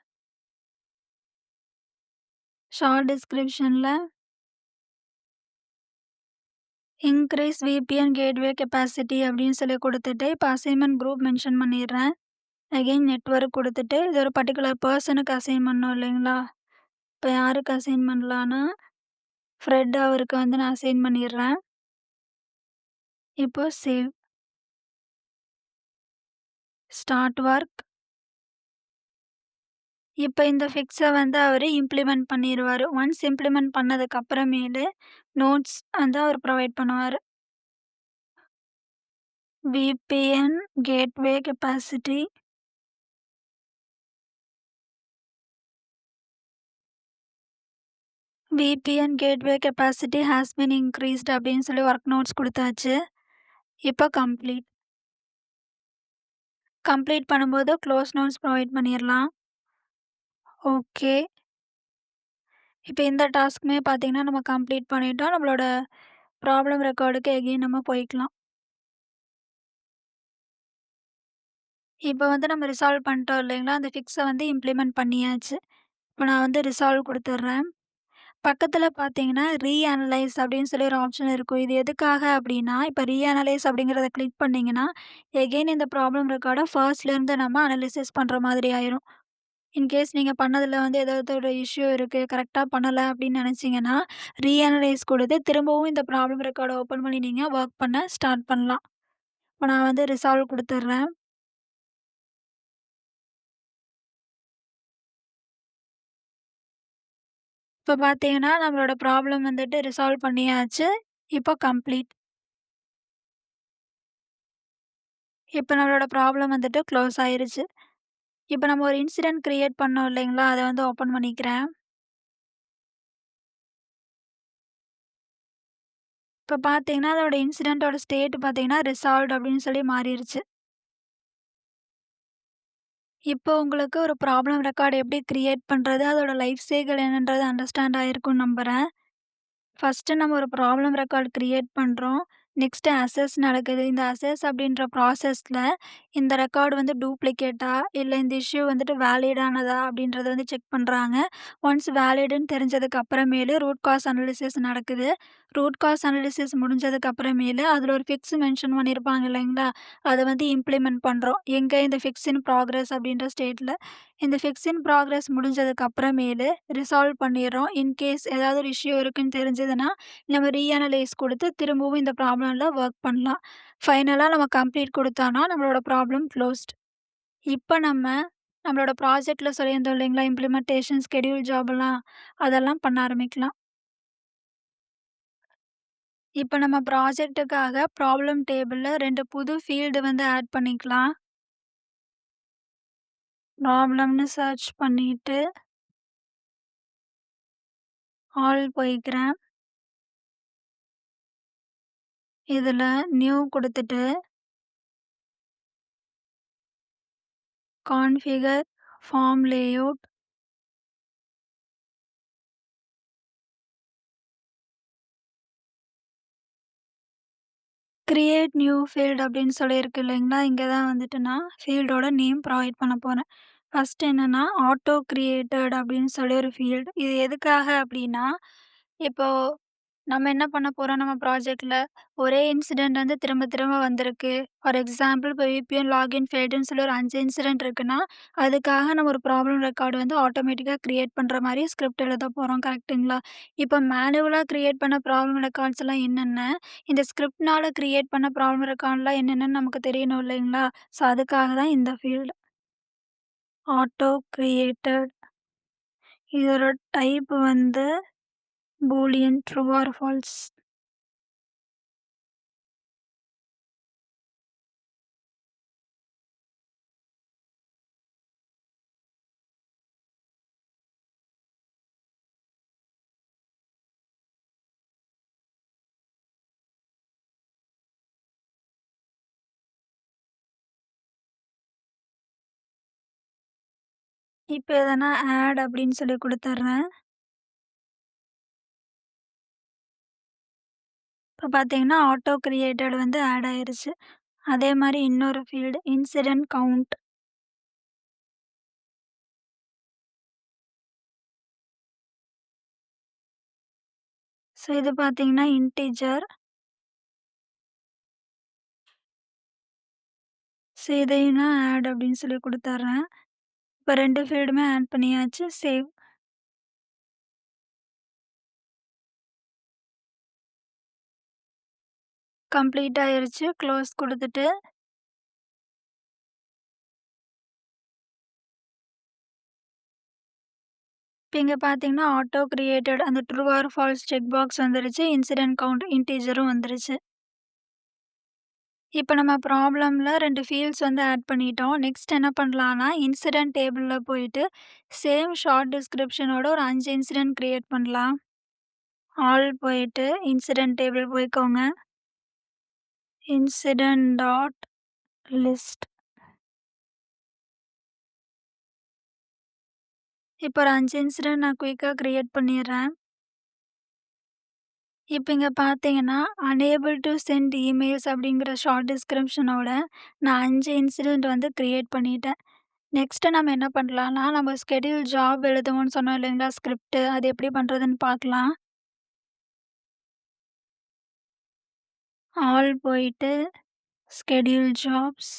ஷார்ட் டிஸ்கிரிப்ஷன்ல இன்கிரீஸ் VPN கேட்வே கெப்பாசிட்டி அப்படின்னு சொல்லி குடுத்துட்டு, இப்ப அசைன்மென்ட் குரூப் மென்ஷன் பண்ணிர்றேன். அகைன் நெட்வொர்க் குடுத்துட்டு, இது ஒரு பர்ட்டிகுலர் பெர்சனுக்கு அசைன் பண்ணணும் இல்லைங்களா? இப்ப யாருக்கு அசைன் பண்ணலான்னா, ஃப்ரெட் அவருக்கு வந்து நான் அசைன் பண்ணிர்றேன். இப்போ சேவ், ஸ்டார்ட் ஒர்க். இப்ப இந்த ஃபிக்ஸ வந்து அவரு இம்ப்ளிமெண்ட் பண்ணிருவாரு. ஒன்ஸ் இம்ப்ளிமெண்ட் பண்ணதுக்கு அப்புறமேலு நோட்ஸ் வந்து அவர் ப்ரொவைட் பண்ணுவாரு. VPN gateway capacity VPN gateway capacity has been increased அப்படின்னு சொல்லி ஒர்க் நோட்ஸ் குடுத்தாச்சு. இப்ப கம்ப்ளீட். கம்ப்ளீட் பண்ணும்போது க்ளோஸ் நோட்ஸ் ப்ரொவைட் பண்ணிரலாம். ஓகே. இப்ப இந்த டாஸ்க்குமே பார்த்தீங்கன்னா, நம்ம கம்ப்ளீட் பண்ணிட்டோம். நம்மளோட ப்ராப்ளம் ரெக்கார்டுக்கு எகைன் நம்ம போய்க்கலாம். இப்ப வந்து நம்ம ரிசால்வ் பண்ணிட்டோம் இல்லைங்களா? அந்த ஃபிக்ஸ வந்து இம்ப்ளிமெண்ட் பண்ணியாச்சு. இப்ப நான் வந்து ரிசால்வ் குடுத்துர்றேன். பக்கத்துல பார்த்தீங்கன்னா, ரீஅனலைஸ் அப்படின்னு சொல்லி ஒரு ஆப்ஷன் இருக்கும். இது எதுக்காக அப்படின்னா, இப்ப ரீஅனலைஸ் அப்படிங்கிறத கிளிக் பண்ணீங்கன்னா, எகைன் இந்த ப்ராப்ளம் ரெக்கார்ட ஃபர்ஸ்ட்லேருந்து நம்ம அனலைசிஸ் பண்ற மாதிரி ஆயிரும். இன்கேஸ் நீங்க பண்ணதுல வந்து ஏதாவது ஒரு இஷ்யூ இருக்கு, கரெக்ட்டா பண்ணல அப்படின்னு நெனச்சீங்கன்னா, ரீஅனலைஸ் குடுத்து திரும்பவும் இந்த ப்ராப்ளம் ரெக்கார்ட ஓப்பன் பண்ணி நீங்க வொர்க் பண்ண ஸ்டார்ட் பண்ணலாம். இப்ப நான் வந்து ரிசால்வ் குடுத்துர்றேன். இப்ப பார்த்தீங்கன்னா, நம்மளோட ப்ராப்ளம் வந்துட்டு ரிசால்வ் பண்ணியாச்சு. இப்போ கம்ப்ளீட். இப்ப நம்மளோட ப்ராப்ளம் வந்துட்டு க்ளோஸ் ஆயிருச்சு. இப்ப நம்ம ஒரு இன்சிடென்ட் கிரியேட் பண்ணோம் இல்லைங்களா? அத வந்து ஓப்பன் பண்ணிக்கிறேன். இப்ப பார்த்தீங்கன்னா, அதோட இன்சிடென்ட்டோட ஸ்டேட் பார்த்தீங்கன்னா, ரிசால்வ்ட் அப்படின்னு சொல்லி மாறிருச்சு. இப்போ உங்களுக்கு ஒரு ப்ராப்ளம் ரெக்கார்ட் எப்படி கிரியேட் பண்றது? அதோட லைஃப் சைக்கிள் என்னன்றது அண்டர்ஸ்டாண்ட் ஆயிருக்கும்னு நம்புறேன். ஃபர்ஸ்ட்டு நம்ம ஒரு ப்ராப்ளம் ரெக்கார்ட் கிரியேட் பண்றோம். நெக்ஸ்ட்டு அசஸ் நடக்குது. இந்த அசஸ் அப்படின்ற ப்ராசஸ்ல இந்த ரெக்கார்ட் வந்து டூப்ளிகேட்டா, இல்ல இந்த இஷ்யூ வந்துட்டு வேலிடானதா அப்படின்றத வந்து செக் பண்றாங்க. ஒன்ஸ் வேலிடுன்னு தெரிஞ்சதுக்கு அப்புறமேலு ரூட் காஸ் அனாலிசிஸ் நடக்குது. ரூட் காஸ் அனாலிசிஸ் முடிஞ்சதுக்கு அப்புறமேலு அதில ஒரு ஃபிக்ஸ் மென்ஷன் பண்ணியிருப்பாங்க இல்லைங்களா? அத வந்து இம்ப்ளிமெண்ட் பண்றோம். எங்க இந்த ஃபிக்ஸ் இன் ப்ராக்ரஸ் அப்படின்ற ஸ்டேட்ல. இந்த ஃபிக்ஸ் இன் ப்ராக்ரஸ் முடிஞ்சதுக்கு அப்புறமேலு ரிசால்வ் பண்ணிர்றோம். இன்கேஸ் ஏதாவது ஒரு இஷ்யூ இருக்குன்னு தெரிஞ்சதுன்னா, நம்ம ரீஅனலைஸ் குடுத்து திரும்பவும் இந்த ப்ராப்ளம் ப்ராப்ளம்ல ஒர்க் பண்ணலாம். ஃபைனலா நம்ம கம்ப்ளீட் குடுத்தானா, நம்மளோட ப்ராப்ளம் க்ளோஸ்ட். இப்ப நம்மளோட ப்ராஜெக்ட்ல சொல்லியிருந்தோம் இல்லைங்களா? இம்ப்ளிமெண்டேஷன், ஸ்கெட்யூல் ஜாப்லாம் அதெல்லாம் பண்ண ஆரம்பிக்கலாம். இப்ப நம்ம ப்ராஜெக்ட்டுக்காக ப்ராப்ளம் டேபிள்ல 2 புது ஃபீல்டு வந்து ஆட் பண்ணிக்கலாம். ப்ராப்ளம்னு சர்ச் பண்ணிட்டு, ஆல் போய்க்கிறேன். இதுல நியூ குடுத்துட்டு, configure form layout, create new field அப்படின்னு சொல்லியிருக்கு இல்லைங்களா? இங்க தான் வந்துட்டு நான் ஃபீல்டோட நேம் ப்ரொவைட் பண்ண போறேன். ஃபர்ஸ்ட் என்னன்னா, ஆட்டோ கிரியேட்டட் அப்படின்னு சொல்லி ஒரு ஃபீல்டு. இது எதுக்காக அப்படின்னா, இப்போ நம்ம என்ன பண்ண போறோம் நம்ம ப்ராஜெக்ட்ல, ஒரே இன்சிடென்ட் வந்து திரும்ப திரும்ப வந்திருக்கு. ஃபார் எக்ஸாம்பிள் இப்போ விபிஎன் லாகின் ஃபெயில்டுன்னு சொல்லி ஒரு 5 இன்சிடென்ட் இருக்குன்னா, அதுக்காக நம்ம ஒரு ப்ராப்ளம் ரெக்கார்ட் வந்து ஆட்டோமேட்டிக்கா கிரியேட் பண்ற மாரி ஸ்கிரிப்ட் எழுத போறோம். கரெக்ட்டுங்களா? இப்போ மேனுவலா கிரியேட் பண்ண ப்ராப்ளம் ரெக்கார்ட்ஸ் எல்லாம் என்னென்ன, இந்த ஸ்கிரிப்ட்னால கிரியேட் பண்ண ப்ராப்ளம் ரெக்கார்ட்லாம் என்னென்னன்னு நமக்கு தெரியணும் இல்லைங்களா? ஸோ அதுக்காக தான் இந்த ஃபீல்டு. Auto created. இதோட டைப் வந்து பூலியன் ட்ரூ ஆர் ஃபால்ஸ். இப்ப இத நான் ஆட் அப்படின்னு சொல்லி குடுத்துர்றேன். இப்ப பார்த்தீங்கன்னா, ஆட்டோ கிரியேட்டட் வந்து ஆட் ஆயிருச்சு. அதே மாரி இன்னொரு ஃபீல்டு இன்சிடென்ட் கவுண்ட். ஸோ இது பார்த்தீங்கன்னா இன்டிஜர். ஸோ இதையும் நான் ஆட் அப்படின்னு சொல்லி குடுத்துர்றேன். இப்ப 2 ஃபீல்டுமே ஆட் பண்ணியாச்சு. சேவ். கம்ப்ளீட் ஆயிருச்சு. க்ளோஸ் குடுத்துட்டு, இப்ப இங்க பார்த்தீங்கன்னா, ஆட்டோ கிரியேட்டட் அந்த true or false check box வந்துருச்சு. இன்சிடென்ட் கவுண்ட் இன்டிஜரும் வந்துருச்சு. இப்ப நம்ம ப்ராப்ளம்ல 2 ஃபீல்ட்ஸ் வந்து ஆட் பண்ணிட்டோம். நெக்ஸ்ட் என்ன பண்ணலான்னா, இன்சிடென்ட் டேபிள்ல போயிட்டு, சேம் ஷார்ட் டிஸ்கிரிப்ஷனோட ஒரு 5 இன்சிடென்ட் கிரியேட் பண்ணலாம். ஆல் போயிட்டு இன்சிடென்ட் டேபிள் போய்க்கோங்க. Incident dot list. இப்போ ஒரு 5 இன்சிடென்ட் நான் குயிக்கா கிரியேட் பண்ணிர்றேன். இப்ப இங்க பார்த்தீங்கன்னா, அனேபிள் டூ சென்ட் இமெயில்ஸ் அப்படிங்கிற ஷார்ட் டிஸ்கிரிப்ஷனோட நான் 5 இன்சிடென்ட் வந்து கிரியேட் பண்ணிட்டேன். நெக்ஸ்ட்டு நம்ம என்ன பண்ணலான்னா, நம்ம ஸ்கெட்யூல் ஜாப் எழுதுவோம்னு சொன்னோம் இல்லைங்களா? ஸ்கிரிப்ட் அது எப்படி பண்றதுன்னு பார்க்கலாம். ஆல் போயிட்டு ஸ்கெட்யூல் ஜாப்ஸ்,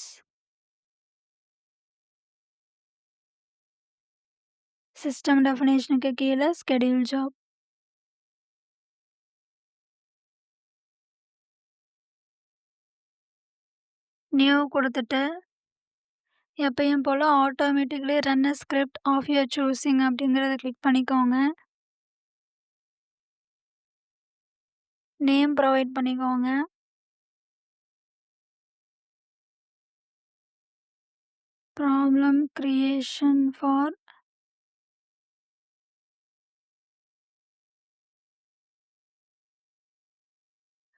சிஸ்டம் டெஃபினிஷனுக்கு கீழ ஸ்கெட்யூல் ஜாப். நியூ குடுத்துட்டு, எப்பயும் போல automatically run a script of your choosing அப்படிங்கிறத கிளிக் பண்ணிக்கோங்க. நேம் ப்ரொவைட் பண்ணிக்கோங்க. Problem creation for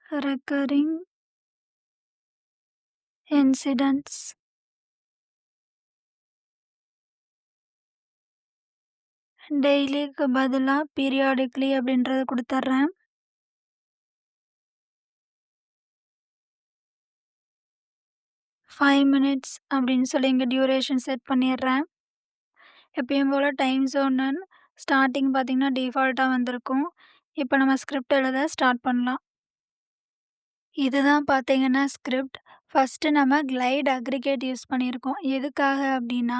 recurring incidents. டெய்லிக்கு பதிலா பீரியாடிக்லி அப்படின்றத குடுத்துர்றேன். 5 மினிட்ஸ் அப்படின்னு சொல்லி இங்க டியூரேஷன் செட் பண்ணிர்றேன். எப்பயும் போல டைம் ஜோன்னு ஸ்டார்ட்டிங் பார்த்தீங்கன்னா, டிஃபால்ட்டா வந்திருக்கும். இப்ப நம்ம ஸ்கிரிப்ட் எழுத ஸ்டார்ட் பண்ணலாம். இதுதான் பார்த்தீங்கன்னா ஸ்கிரிப்ட். ஃபர்ஸ்ட்டு நம்ம கிளைட் அக்ரிகேட் யூஸ் பண்ணியிருக்கோம். எதுக்காக அப்டின்னா,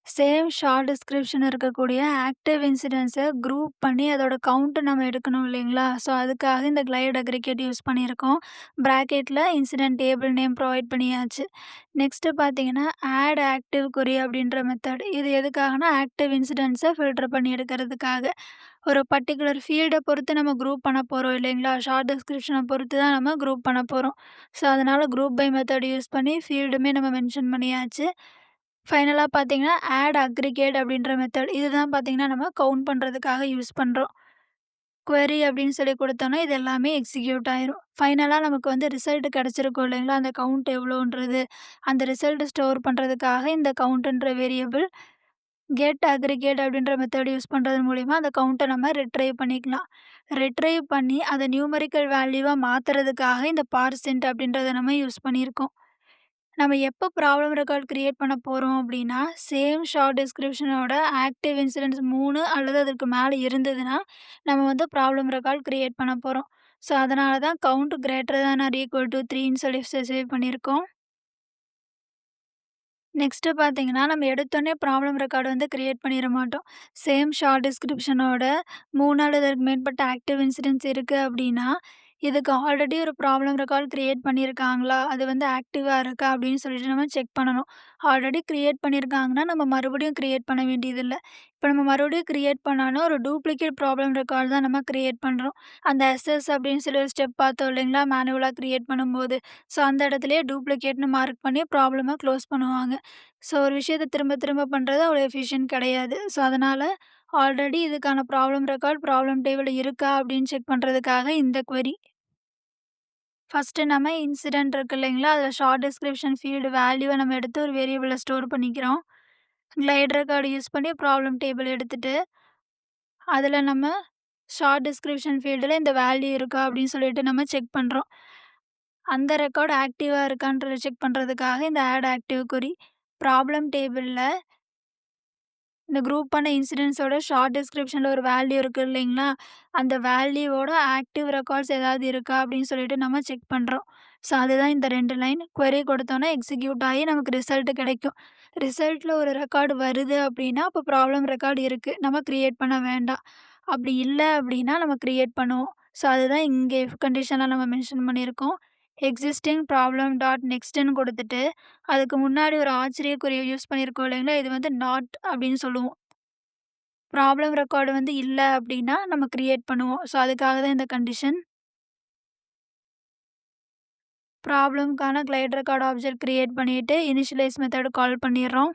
சேம் ஷார்ட் டிஸ்கிரிப்ஷன் இருக்கக்கூடிய ஆக்டிவ் இன்சிடென்ட்ஸ குரூப் பண்ணி அதோட கவுண்ட் நம்ம எடுக்கணும் இல்லைங்களா? ஸோ, அதுக்காக இந்த கிளைட் அக்ரிகேட் யூஸ் பண்ணியிருக்கோம். பிராக்கெட்ல இன்சிடென்ட் டேபிள் நேம் ப்ரொவைட் பண்ணியாச்சு. நெக்ஸ்ட்டு பார்த்தீங்கன்னா, ஆட் ஆக்டிவ் கொரி அப்படின்ற மெத்தட். இது எதுக்காகனா, ஆக்டிவ் இன்சிடென்ட்ஸ ஃபில்டர் பண்ணி எடுக்கிறதுக்காக. ஒரு பர்ட்டிகுலர் ஃபீல்ட பொறுத்து நம்ம குரூப் பண்ண போறோம் இல்லைங்களா? ஷார்ட் டிஸ்கிரிப்ஷன பொறுத்து தான் நம்ம குரூப் பண்ண போறோம். ஸோ, அதனால குரூப் பை மெத்தட் யூஸ் பண்ணி ஃபீல்டுமே நம்ம மென்ஷன் பண்ணியாச்சு. ஃபைனலா பார்த்தீங்கன்னா, ஆட் அக்ரிகேட் அப்படின்ற மெத்தட். இதுதான் பார்த்தீங்கன்னா, நம்ம கவுண்ட் பண்றதுக்காக யூஸ் பண்றோம். குவெரி அப்படின்னு சொல்லி குடுத்தோம்னா, இது எல்லாமே எக்ஸிக்யூட் ஆயிரும். ஃபைனலா நமக்கு வந்து ரிசல்ட் கிடைச்சிருக்கும் இல்லைங்களா? அந்த கவுண்ட் எவ்வளோன்றது, அந்த ரிசல்ட் ஸ்டோர் பண்றதுக்காக இந்த கவுண்ட்ன்ற வேரியபிள் கெட் அக்ரிகேட் அப்படின்ற மெத்தட் யூஸ் பண்றது மூலியமா அந்த கவுண்ட்ட நம்ம ரிட்ரைவ் பண்ணிக்கலாம். ரிட்ரைவ் பண்ணி அத நியூமெரிக்கல் வேல்யூவா மாத்துறதுக்காக இந்த பார்சென்ட் அப்படின்றத நம்ம யூஸ் பண்ணியிருக்கோம். நம்ம எப்போ ப்ராப்ளம் ரெக்கார்ட் கிரியேட் பண்ண போறோம் அப்படின்னா, சேம் ஷார்ட் டிஸ்கிரிப்ஷனோட ஆக்டிவ் இன்சிடென்ட்ஸ் 3 அல்லது அதற்கு மேல இருந்ததுன்னா, நம்ம வந்து ப்ராப்ளம் ரெக்கார்ட் கிரியேட் பண்ண போறோம். ஸோ, அதனால தான் count greater than or equal to 3ன்னு சொல்லி ஸ்பெசிஃபை பண்ணியிருக்கோம். நெக்ஸ்ட்டு பார்த்தீங்கன்னா, நம்ம எடுத்தோனே ப்ராப்ளம் ரெக்கார்ட் வந்து கிரியேட் பண்ணிற மாட்டோம். சேம் ஷார்ட் டிஸ்கிரிப்ஷனோட 3 அல்லது அதற்கு மேற்பட்ட ஆக்டிவ் இன்சிடென்ட்ஸ் இருக்கு அப்டின்னா, இதுக்கு ஆல்ரெடி ஒரு ப்ராப்ளம் ரெக்கார்ட் கிரியேட் பண்ணியிருக்காங்களா? அது வந்து ஆக்டிவா இருக்கா? அப்டின்னு சொல்லிட்டு நம்ம செக் பண்ணணும். ஆல்ரெடி கிரியேட் பண்ணியிருக்காங்கன்னா, நம்ம மறுபடியும் கிரியேட் பண்ண வேண்டியதில்ல. இப்ப நம்ம மறுபடியும் கிரியேட் பண்ணாலும் ஒரு டூப்ளிகேட் ப்ராப்ளம் ரெக்கார்ட் தான் நம்ம கிரியேட் பண்றோம். அந்த எஸ்எஸ் அப்டின்னு சொல்லி ஒரு ஸ்டெப் பார்த்தோம் இல்லைங்களா? மேனுவலா கிரியேட் பண்ணும்போது. ஸோ, அந்த இடத்துலயே டூப்ளிகேட்ன்னு மார்க் பண்ணி ப்ராப்ளம க்ளோஸ் பண்ணுவாங்க. ஸோ, ஒரு விஷயத்த திரும்ப திரும்ப பண்றது அவ்வளோ எஃபிஷியன்ட் கிடையாது. ஸோ, அதனால ஆல்ரெடி இதுக்கான ப்ராப்ளம் ரெக்கார்ட், ப்ராப்ளம் டேபிள் இருக்கா அப்படின்னு செக் பண்றதுக்காக இந்த க்வெரி. ஃபர்ஸ்ட்டு நம்ம இன்சிடென்ட் இருக்கு இல்லைங்களா? அதில ஷார்ட் டிஸ்கிரிப்ஷன் ஃபீல்டு வேல்யூவ நம்ம எடுத்து ஒரு வேரியபிள்ல ஸ்டோர் பண்ணிக்கிறோம். கிளைட் ரெக்கார்ட் யூஸ் பண்ணி ப்ராப்ளம் டேபிள் எடுத்துட்டு, அதில நம்ம ஷார்ட் டிஸ்கிரிப்ஷன் ஃபீல்டுல இந்த வேல்யூ இருக்கா அப்படின்னு சொல்லிட்டு நம்ம செக் பண்றோம். அந்த ரெக்கார்ட் ஆக்டிவா இருக்கான்றத செக் பண்றதுக்காக இந்த ஆட் ஆக்டிவ் கொரி. ப்ராப்ளம் டேபிள்ல இந்த குரூப் பண்ண இன்சிடென்ட்ஸோட ஷார்ட் டிஸ்கிரிப்ஷன்ல ஒரு வேல்யூ இருக்கு இல்லைங்களா? அந்த வேல்யூவோட ஆக்டிவ் ரெக்கார்ட்ஸ் ஏதாவது இருக்கா அப்படின்னு சொல்லிட்டு நம்ம செக் பண்றோம். ஸோ, அதுதான் இந்த 2 லைன். query கொடுத்தோம்னா எக்ஸிக்யூட் ஆகி நமக்கு ரிசல்ட் கிடைக்கும். ரிசல்ட்ல ஒரு ரெக்கார்ட் வருது அப்படின்னா, அப்போ ப்ராப்ளம் ரெக்கார்ட் இருக்கு. நம்ம கிரியேட் பண்ண வேண்டாம். அப்படி இல்ல அப்படின்னா நம்ம கிரியேட் பண்ணுவோம். ஸோ, அதுதான் இங்க இஃப் கண்டிஷன்ல நம்ம மென்ஷன் பண்ணியிருக்கோம். எக்ஸிஸ்டிங் ப்ராப்ளம் டாட் நெக்ஸ்ட்ன்னு கொடுத்துட்டு அதுக்கு முன்னாடி ஒரு ஆச்சரியக்குறிய யூஸ் பண்ணியிருக்கோம் இல்லைங்களா? இது வந்து நாட் அப்படின்னு சொல்லுவோம். ப்ராப்ளம் ரெக்கார்டு வந்து இல்ல அப்படின்னா, நம்ம கிரியேட் பண்ணுவோம். ஸோ, அதுக்காக தான் இந்த கண்டிஷன். ப்ராப்ளம்க்கான கிளைட் ரெக்கார்ட் ஆப்ஜெக்ட் கிரியேட் பண்ணிட்டு, இனிஷியலைஸ் மெத்தட் கால் பண்ணிர்றோம்.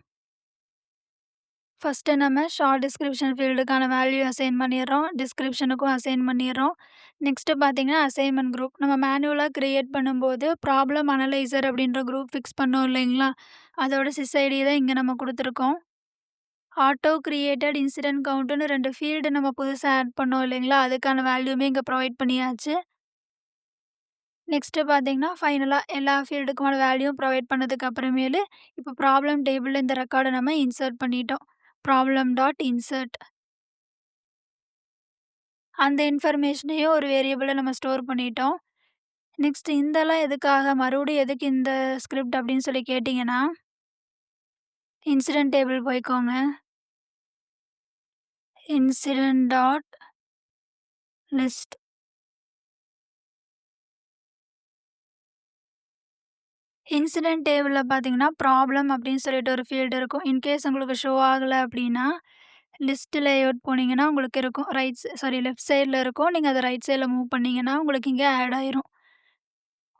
ஃபர்ஸ்ட்டு நம்ம ஷார்ட் டிஸ்கிரிப்ஷன் ஃபீல்டுக்கான வேல்யூ அசைன் பண்ணிர்றோம். டிஸ்கிரிப்ஷனுக்கும் அசைன் பண்ணிர்றோம். நெக்ஸ்ட்டு பார்த்தீங்கன்னா, அசைன்மென்ட் குரூப். நம்ம மேனுவலா கிரியேட் பண்ணும்போது, ப்ராப்ளம் அனலைசர் அப்படின்ற குரூப் ஃபிக்ஸ் பண்ணோம் இல்லைங்களா? அதோட சிஸ் ஐடி தான் இங்க நம்ம குடுத்துருக்கோம். ஆட்டோ கிரியேட்டட் இன்சிடென்ட் கவுண்ட்டுன்னு 2 ஃபீல்டு நம்ம புதுசா ஆட் பண்ணோம் இல்லைங்களா? அதுக்கான வேல்யூமே இங்க ப்ரொவைட் பண்ணியாச்சு. நெக்ஸ்ட்டு பார்த்தீங்கன்னா, ஃபைனலா எல்லா ஃபீல்டுக்குமான வேல்யூவும் ப்ரொவைட் பண்ணதுக்கு அப்புறமேலு, இப்போ ப்ராப்ளம் டேபிள்ல இந்த ரெக்கார்ட நம்ம இன்சர்ட் பண்ணிட்டோம். Problem dot insert. அந்த இன்ஃபர்மேஷனையும் ஒரு வேரியபிள்ல நம்ம ஸ்டோர் பண்ணிட்டோம். நெக்ஸ்ட் இந்தலாம் எதுக்காக? மறுபடியும் எதுக்கு இந்த ஸ்கிரிப்ட் அப்படின்னு சொல்லி கேட்டீங்கன்னா, இன்சிடென்ட் டேபிள் போய்க்கோங்க. Incident dot list. இன்சிடென்ட் டேபிள்ல பார்த்தீங்கன்னா, ப்ராப்ளம் அப்படின்னு சொல்லிட்டு ஒரு ஃபீல்டு இருக்கும். இன்கேஸ் உங்களுக்கு ஷோ ஆகல அப்படின்னா, லிஸ்ட் லேஅவுட் போனீங்கன்னா உங்களுக்கு இருக்கும். லெஃப்ட் சைட்ல இருக்கும். நீங்க அத ரைட் சைட்ல மூவ் பண்ணீங்கன்னா, உங்களுக்கு இங்க ஆட் ஆயிரும்.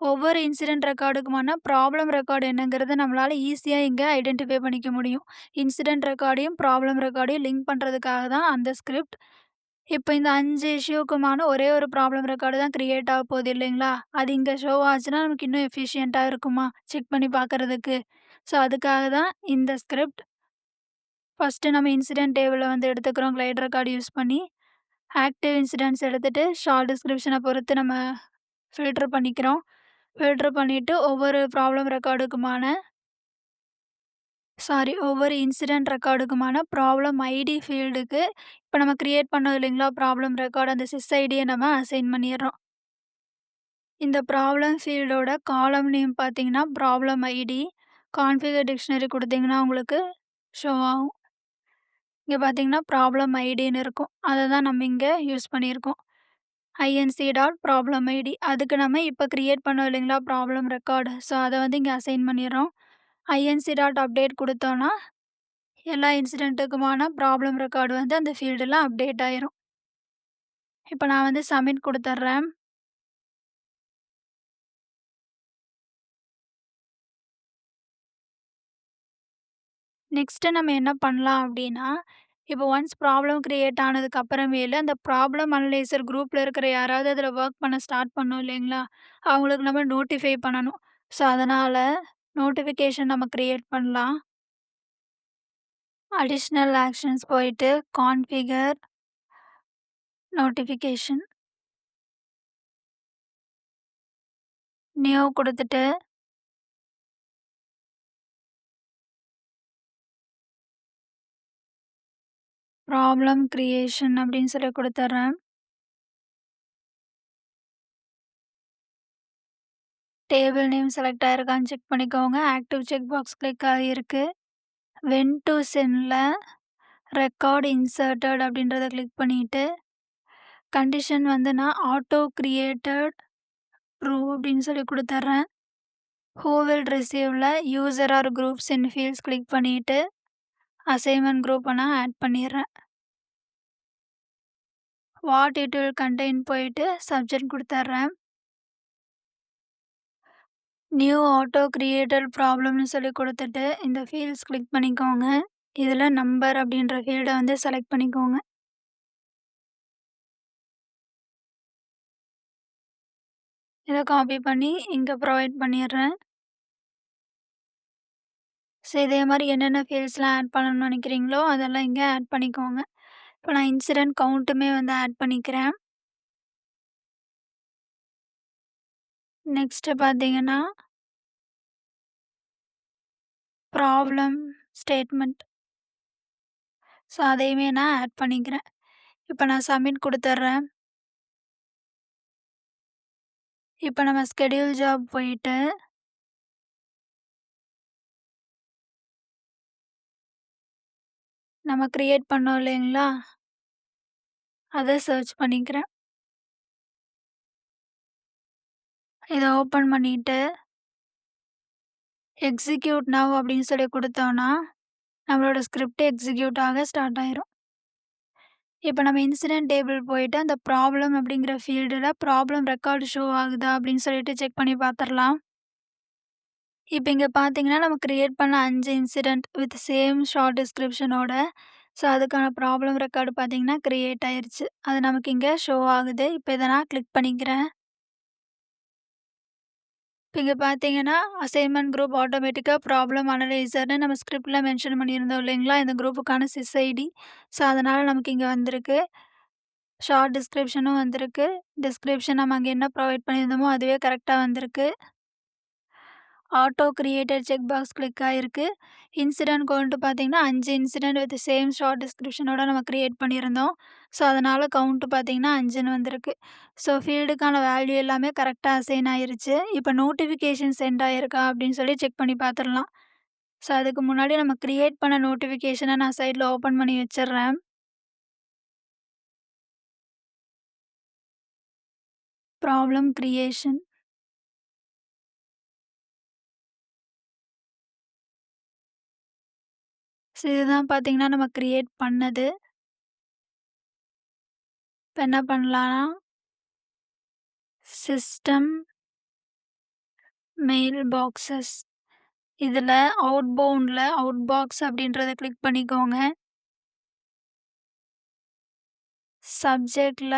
ஒவ்வொரு இன்சிடென்ட் ரெக்கார்டுக்குமான ப்ராப்ளம் ரெக்கார்ட் என்னங்கிறத நம்மளால ஈஸியா இங்க ஐடென்டிஃபை பண்ணிக்க முடியும். இன்சிடென்ட் ரெக்கார்டையும், ப்ராப்ளம் ரெக்கார்டையும் லிங்க் பண்றதுக்காக தான் அந்த ஸ்கிரிப்ட். இப்ப இந்த 5 இஷ்யூக்குமான ஒரே ஒரு ப்ராப்ளம் ரெக்கார்டு தான் கிரியேட் ஆக போகுது இல்லைங்களா? அது இங்க ஷோ ஆச்சுன்னா நமக்கு இன்னும் எஃபிஷியன்ட்டா இருக்குமா? செக் பண்ணி பார்க்கறதுக்கு. ஸோ, அதுக்காக தான் இந்த ஸ்கிரிப்ட். ஃபர்ஸ்ட்டு நம்ம இன்சிடென்ட் டேபிள வந்து எடுத்துக்கிறோம் கிளைட் ரெக்கார்ட் யூஸ் பண்ணி. ஆக்டிவ் இன்சிடென்ட்ஸ் எடுத்துட்டு ஷார்ட் டிஸ்கிரிப்ஷன பொறுத்து நம்ம ஃபில்டர் பண்ணிக்கிறோம். ஃபில்டர் பண்ணிட்டு ஒவ்வொரு இன்சிடென்ட் ரெக்கார்டுக்குமான ப்ராப்ளம் ஐடி ஃபீல்டுக்கு இப்ப நம்ம கிரியேட் பண்ணோம் இல்லைங்களா? ப்ராப்ளம் ரெக்கார்ட் அந்த சிஸ் ஐடிய நம்ம அசைன் பண்ணிர்றோம். இந்த ப்ராப்ளம் ஃபீல்டோட காலம் நேம் பார்த்தீங்கன்னா, ப்ராப்ளம் ஐடி. கான்ஃபிகர் டிக்ஷனரி குடுத்தீங்கன்னா உங்களுக்கு ஷோ ஆகும். இங்க பார்த்தீங்கன்னா, ப்ராப்ளம் ஐடின்னு இருக்கும். அத தான் நம்ம இங்க யூஸ் பண்ணியிருக்கோம். INC dot problem ID. அதுக்கு நம்ம இப்ப கிரியேட் பண்ணோம் இல்லைங்களா? Problem record. ஸோ, அத வந்து இங்க அசைன் பண்ணிடுறோம். ஐஎன்சி டாட் அப்டேட் குடுத்தோம்னா, எல்லா இன்சிடென்ட்டுக்குமான ப்ராப்ளம் ரெக்கார்டு வந்து அந்த ஃபீல்டுல அப்டேட் ஆயிரும். இப்ப நான் வந்து சப்மிட் குடுத்துர்றேன். நெக்ஸ்ட்டு நம்ம என்ன பண்ணலாம் அப்டின்னா, இப்போ ஒன்ஸ் ப்ராப்ளம் கிரியேட் ஆனதுக்கு அப்புறமேலு, அந்த ப்ராப்ளம் அனலைசர் குரூப்ல இருக்கிற யாராவது அதில வொர்க் பண்ண ஸ்டார்ட் பண்ணோம் இல்லைங்களா? அவங்களுக்கு நம்ம நோட்டிஃபை பண்ணணும். ஸோ, அதனால நோட்டிஃபிகேஷன் நம்ம கிரியேட் பண்ணலாம். அடிஷனல் ஆக்ஷன்ஸ் போயிட்டு கான்ஃபிகர் நோட்டிஃபிகேஷன் நியூ குடுத்துட்டு, ப்ராப்ளம் கிரியேஷன் அப்டின்னு சொல்லி குடுத்துர்றேன். டேபிள் நேம் செலக்ட் ஆயிருக்கான்னு செக் பண்ணிக்கோங்க. ஆக்டிவ் செக் பாக்ஸ் கிளிக் ஆகியிருக்கு. வென் டூ சென்ட்ல ரெக்கார்ட் இன்சர்ட்டட் அப்படின்றத கிளிக் பண்ணிட்டு, கண்டிஷன் வந்து நான் ஆட்டோ கிரியேட்டட் ட்ரூ அப்படின்னு சொல்லி குடுத்துர்றேன். ஹூ வில் ரிசீவ்ல user or groups in fields click பண்ணிட்டு, அசைன்மென்ட் குரூப்ப நான் ஆட் பண்ணிர்றேன். வாட் இட் வில் கன்டெயின் போயிட்டு சப்ஜெக்ட் குடுத்துர்றேன். நியூ ஆட்டோ கிரியேட்டட் ப்ராப்ளம்னு சொல்லி குடுத்துட்டு, இந்த ஃபீல்ட்ஸ் கிளிக் பண்ணிக்கோங்க. இதில நம்பர் அப்படின்ற ஃபீல்ட வந்து செலக்ட் பண்ணிக்கோங்க. இத காப்பி பண்ணி இங்க ப்ரொவைட் பண்ணிர்றேன். ஸோ இதே மாரி என்னென்ன ஃபீல்ட்ஸ்லாம் ஆட் பண்ணணும்னு நெனைக்கிறீங்களோ, அதெல்லாம் இங்க ஆட் பண்ணிக்கோங்க. இப்போ நான் இன்சிடென்ட் கவுண்ட்டுமே வந்து ஆட் பண்ணிக்கிறேன். நெக்ஸ்ட்டு பார்த்தீங்கன்னா, ப்ராப்ளம் ஸ்டேட்மெண்ட். ஸோ அதையுமே நான் ஆட் பண்ணிக்கிறேன். இப்போ நான் சப்மிட் குடுத்துர்றேன். இப்போ நம்ம ஸ்கெடியூல் ஜாப் போயிட்டு, நம்ம கிரியேட் பண்ணோம் இல்லைங்களா? அத சர்ச் பண்ணிக்கிறேன். இத ஓப்பன் பண்ணிட்டு, எக்ஸிக்யூட் நவ் அப்படின்னு சொல்லி குடுத்தோம்னா, நம்மளோட ஸ்கிரிப்ட் எக்ஸிக்யூட் ஆக ஸ்டார்ட் ஆயிரும். இப்ப நம்ம இன்சிடென்ட் டேபிள் போயிட்டு, அந்த ப்ராப்ளம் அப்படிங்கிற ஃபீல்டுல ப்ராப்ளம் ரெக்கார்ட் ஷோ ஆகுதா அப்படின்னு சொல்லிட்டு செக் பண்ணி பார்த்துரலாம். இப்ப இங்க பார்த்தீங்கன்னா, நம்ம கிரியேட் பண்ண 5 இன்சிடென்ட் வித் சேம் ஷார்ட் டிஸ்கிரிப்ஷனோட ஸோ, அதுக்கான ப்ராப்ளம் ரெக்கார்டு பார்த்தீங்கன்னா, கிரியேட் ஆயிருச்சு. அது நமக்கு இங்க ஷோ ஆகுது. இப்ப இத நான் கிளிக் பண்ணிக்கிறேன். இப்ப இங்க பார்த்தீங்கன்னா, அசைன்மென்ட் குரூப் ஆட்டோமேட்டிக்கா ப்ராப்ளம் அனலைசர்ன்னு நம்ம ஸ்கிரிப்ட்ல மென்ஷன் பண்ணியிருந்தோம் இல்லைங்களா? இந்த குரூப்புக்கான சிஸ் ஐடி. ஸோ, அதனால நமக்கு இங்க வந்திருக்கு. ஷார்ட் டிஸ்கிரிப்ஷனும் வந்திருக்கு. டிஸ்கிரிப்ஷன் நம்ம அங்க என்ன ப்ரொவைட் பண்ணியிருந்தோமோ, அதுவே கரெக்ட்டா வந்திருக்கு. Auto created check box click ஆயிருக்கு. இன்சிடென்ட் கவுண்ட் பார்த்தீங்கன்னா, 5 இன்சிடென்ட் வித் சேம் ஷார்ட் டிஸ்கிரிப்ஷனோட நம்ம கிரியேட் பண்ணியிருந்தோம். ஸோ, அதனால கவுண்ட் பார்த்தீங்கன்னா 5ன்னு வந்திருக்கு. ஸோ, ஃபீல்டுக்கான வேல்யூ எல்லாமே கரெக்ட்டா அசைன் ஆயிருச்சு. இப்ப நோட்டிஃபிகேஷன் சென்ட் ஆயிருக்கா அப்படின்னு சொல்லி செக் பண்ணி பார்த்துரலாம். ஸோ, அதுக்கு முன்னாடி நம்ம கிரியேட் பண்ண நோட்டிஃபிகேஷன நான் சைட்ல ஓப்பன் பண்ணி வச்சுர்றேன். Problem creation. ஸோ, இதுதான் பார்த்தீங்கன்னா நம்ம கிரியேட் பண்ணது. இப்ப என்ன பண்ணலான்னா, சிஸ்டம் மெயில் பாக்ஸஸ் இதில அவுட்பவுண்ட்ல அவுட்பாக்ஸ் அப்படின்றத கிளிக் பண்ணிக்கோங்க. சப்ஜெக்ட்ல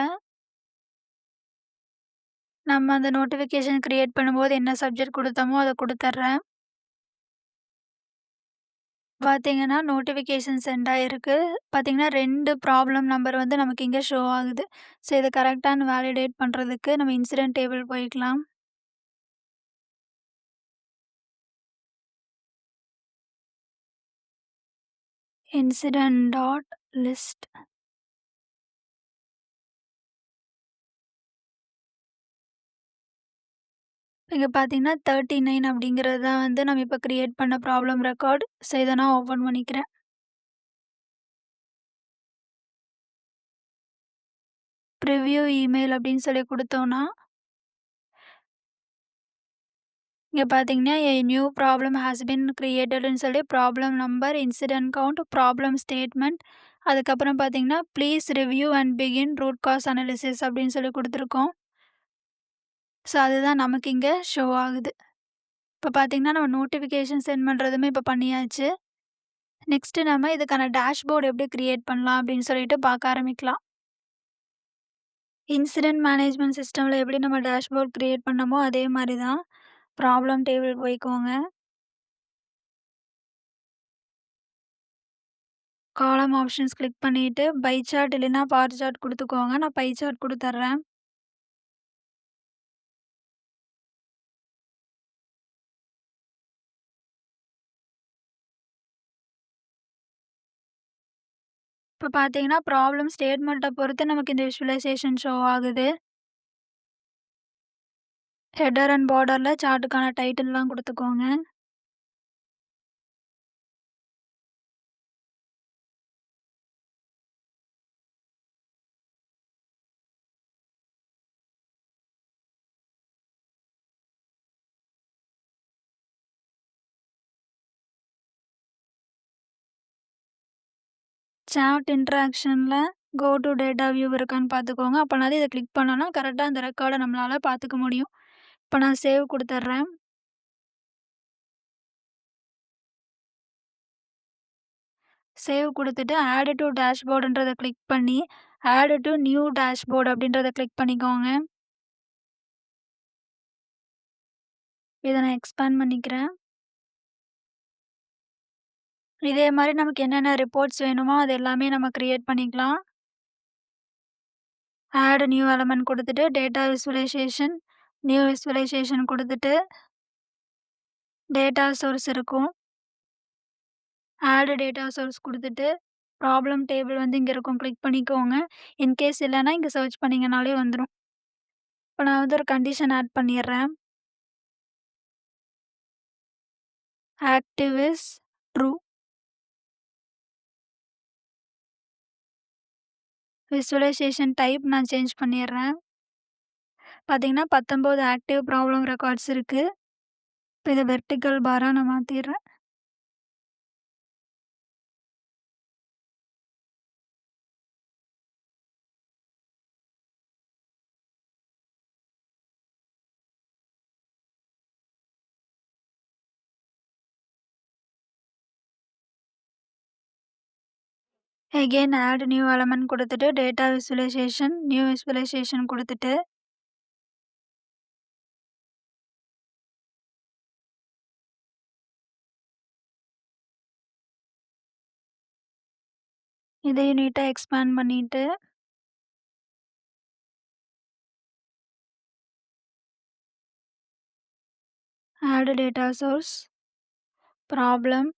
நம்ம அந்த நோட்டிஃபிகேஷன் கிரியேட் பண்ணும்போது என்ன சப்ஜெக்ட் குடுத்தோமோ அத குடுத்துர்றேன். பார்த்தீங்கன்னா, நோட்டிஃபிகேஷன் சென்ட் ஆயிருக்கு. பார்த்தீங்கன்னா, 2 ப்ராப்ளம் நம்பர் வந்து நமக்கு இங்க ஷோ ஆகுது. ஸோ, இது கரெக்ட்டான்னு வேலிடேட் பண்றதுக்கு நம்ம இன்சிடென்ட் டேபிள் போய்க்கலாம். Incident dot list. இங்க பார்த்தீங்கன்னா, 39 அப்படிங்கிறது தான் வந்து நம்ம இப்ப கிரியேட் பண்ண ப்ராப்ளம் ரெக்கார்ட். ஸோ, இத நான் ஓப்பன் பண்ணிக்கிறேன். ப்ரிவ்யூ இமெயில் அப்படின்னு சொல்லி குடுத்தோம்னா, இங்க பார்த்தீங்கன்னா, "a new problem has been கிரியேட்டட்ன்னு" சொல்லி problem number, incident count, problem statement, அதுக்கப்புறம் பார்த்தீங்கன்னா, "please review and begin root cause analysis" அப்படின்னு சொல்லி குடுத்துருக்கோம். ஸோ, அதுதான் நமக்கு இங்க ஷோ ஆகுது. இப்ப பார்த்தீங்கன்னா, நம்ம நோட்டிஃபிகேஷன் சென்ட் பண்றதுமே இப்ப பண்ணியாச்சு. நெக்ஸ்ட்டு நம்ம இதுக்கான டேஷ்போர்ட் எப்படி கிரியேட் பண்ணலாம் அப்படின்னு சொல்லிட்டு பார்க்க ஆரம்பிக்கலாம். இன்சிடென்ட் மேனேஜ்மென்ட் சிஸ்டம்ல எப்படி நம்ம டேஷ்போர்ட் கிரியேட் பண்ணோமோ, அதே மாரி தான். ப்ராப்ளம் டேபிள் போய்க்கோங்க. காலம் ஆப்ஷன்ஸ் கிளிக் பண்ணிட்டு, பை சார்ட் இல்லைன்னா பார் சார்ட் குடுத்துக்கோங்க. நான் பை சார்ட் குடுத்துர்றேன். இப்ப பார்த்தீங்கன்னா, ப்ராப்ளம் ஸ்டேட்மெண்ட்ட பொறுத்து நமக்கு இந்த விசுவலைசேஷன் ஷோ ஆகுது. ஹெடர் அண்ட் பார்டர்ல சார்ட்டுக்கான டைட்டில்லாம் குடுத்துக்கோங்க. சார்ட் இன்டராக்ஷன்ல கோ டூ டேட்டா வியூ இருக்கான்னு பார்த்துக்கோங்க. அப்பனாதான் இத கிளிக் பண்ணோம்னா, கரெக்ட்டா அந்த ரெக்கார்ட நம்மளால பார்த்துக்க முடியும். இப்ப நான் சேவ் குடுத்துர்றேன். சேவ் குடுத்துட்டு ஆட் டூ டேஷ்போர்டுன்றத கிளிக் பண்ணி, ஆட் டூ நியூ டேஷ்போர்ட் அப்படின்றத கிளிக் பண்ணிக்கோங்க. இத நான் எக்ஸ்பேண்ட் பண்ணிக்கிறேன். இதே மாரி நமக்கு என்னென்ன ரிப்போர்ட்ஸ் வேணுமோ, அது எல்லாமே நம்ம கிரியேட் பண்ணிக்கலாம். ஆட் நியூ எலிமெண்ட் குடுத்துட்டு, டேட்டா விசுவலைசேஷன், நியூ விசுவலைசேஷன் குடுத்துட்டு, டேட்டா சோர்ஸ் இருக்கும். ஆட் டேட்டா சோர்ஸ் குடுத்துட்டு, ப்ராப்ளம் டேபிள் வந்து இங்க இருக்கும். கிளிக் பண்ணிக்கோங்க. இன்கேஸ் இல்லன்னா, இங்க சர்ச் பண்ணீங்கனாலே வந்துரும். இப்ப நான் வந்து ஒரு கண்டிஷன் ஆட் பண்ணிர்றேன். Active is true. Visualisation type நான் சேஞ்ச் பண்ணிர்றேன். பார்த்தீங்கன்னா, 19 ஆக்டிவ் ப்ராப்ளம் ரெக்கார்ட்ஸ் இருக்கு. இப்ப இத வெர்டிகல் பாரா நான் மாத்திர்றேன். அகைன் ஆட் நியூ எலிமெண்ட் குடுத்துட்டு, டேட்டா விசுவலைசேஷன், நியூ விசுவலைசேஷன் குடுத்துட்டு, இதையும் நீட்டா எக்ஸ்பேண்ட் பண்ணிட்டு, add data source, problem,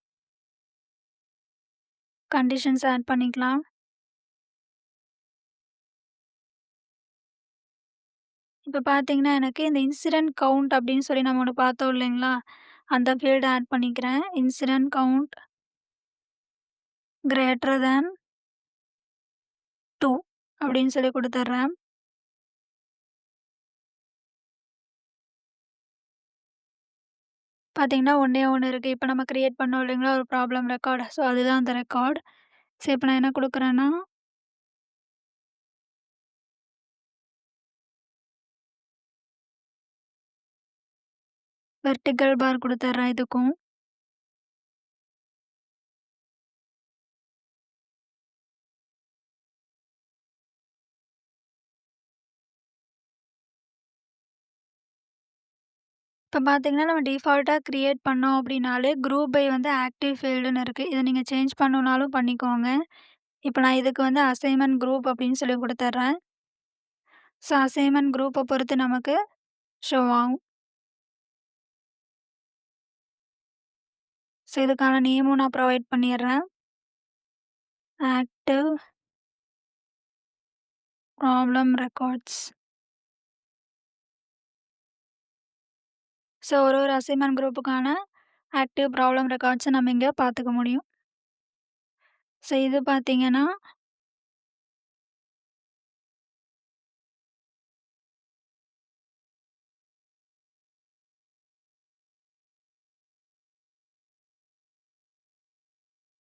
conditions add பண்ணிக்கலாம். இப்ப பார்த்தீங்கன்னா, எனக்கு இந்த இன்சிடென்ட் கவுண்ட் அப்படின்னு சொல்லி நம்ம ஒண்ணு பார்த்தோம் இல்லைங்களா? அந்த ஃபீல்ட ஆட் பண்ணிக்கிறேன். இன்சிடென்ட் கவுண்ட் கிரேட்டர் தேன் 2 அப்படின்னு சொல்லி குடுத்துர்றேன். பார்த்தீங்கன்னா, ஒண்ணே ஒண்ணு இருக்கு. இப்ப நம்ம கிரியேட் பண்ணோம் இல்லைங்களா? ஒரு ப்ராப்ளம் ரெக்கார்ட். ஸோ, அதுதான் அந்த ரெக்கார்ட். ஸோ, இப்ப நான் என்ன குடுக்குறேன்னா, வெர்டிகல் பார் குடுத்துர்றேன் இதுக்கும். இப்ப பார்த்தீங்கன்னா, நம்ம டிஃபால்ட்டா கிரியேட் பண்ணோம் அப்படின்னாலே, குரூப் பை வந்து ஆக்டிவ் ஃபீல்டுன்னு இருக்கு. இத நீங்க சேஞ்ச் பண்ணணும்னாலும் பண்ணிக்கோங்க. இப்ப நான் இதுக்கு வந்து அசைன்மென்ட் குரூப் அப்படின்னு சொல்லி குடுத்துர்றேன். ஸோ, அசைன்மென்ட் குரூப்ப பொறுத்து நமக்கு ஷோ ஆகும். ஸோ, இதுக்கான நேமும் நான் ப்ரொவைட் பண்ணிர்றேன். Active problem records. ஸோ, ஒரு அசைன்மென்ட் குரூப்புக்கான ஆக்டிவ் ப்ராப்ளம் ரெக்கார்ட்ஸ நம்ம இங்க பார்த்துக்க முடியும். ஸோ, இது பார்த்தீங்கன்னா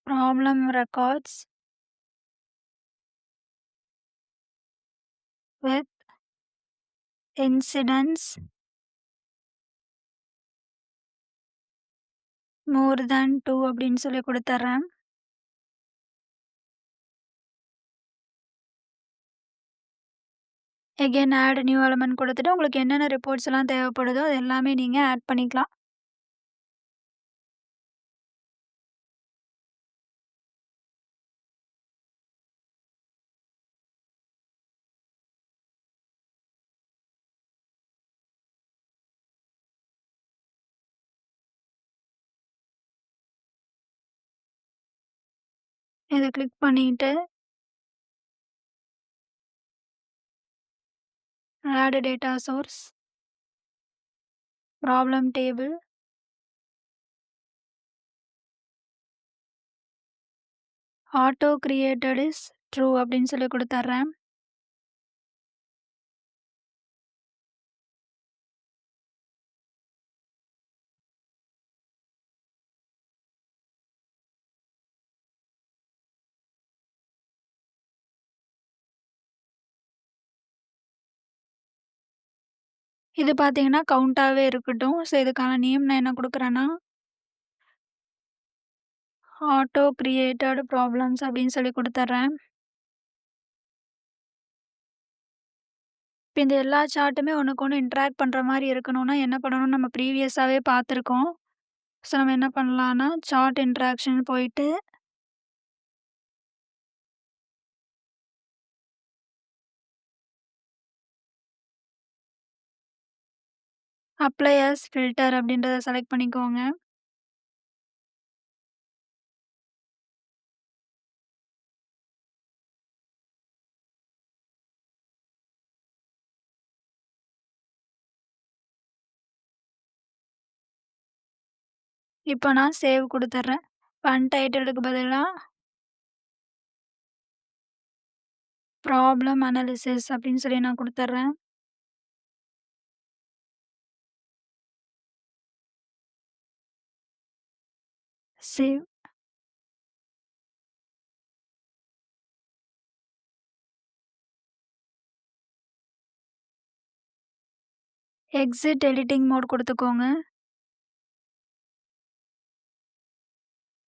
Problem records with incidents more than 2 அப்படின்னு சொல்லி குடுத்துர்றேன். எகெயின் ஆட் நியூ எலிமெண்ட் குடுத்துட்டு, உங்களுக்கு என்னென்ன ரிப்போர்ட்ஸ்லாம் தேவைப்படுதோ, அது எல்லாமே நீங்க ஆட் பண்ணிக்கலாம். இத கிளிக் பண்ணிட்டு add data source, problem table, auto created is true அப்படின்னு சொல்லி குடுத்துர்றேன். இது பார்த்தீங்கன்னா, கவுண்டாவே இருக்கட்டும். ஸோ, இதுக்கான நேம் நான் என்ன குடுக்குறேன்னா, ஆட்டோ கிரியேட்டட் ப்ராப்ளம்ஸ் அப்படின்னு சொல்லி குடுத்துர்றேன். இப்ப இந்த எல்லா சார்ட்டுமே ஒண்ணுக்கு ஒண்ணு இன்டராக்ட் பண்ற மாரி இருக்கணும்னா, என்ன பண்ணணும்னு நம்ம ப்ரீவியஸாவே பார்த்துருக்கோம். ஸோ, நம்ம என்ன பண்ணலான்னா, சார்ட் இன்டராக்ஷன் போயிட்டு அப்ளை ஆஸ் ஃபில்டர் அப்படின்றத செலக்ட் பண்ணிக்கோங்க. இப்ப நான் சேவ் குடுத்துர்றேன். இப்ப அன்டைட்டில்டுக்கு பதிலா ப்ராப்ளம் அனாலிசிஸ் அப்படின்னு சொல்லி நான் குடுத்துர்றேன். சேவ். எக்ஸிட் எடிட்டிங் மோட் குடுத்துக்கோங்க.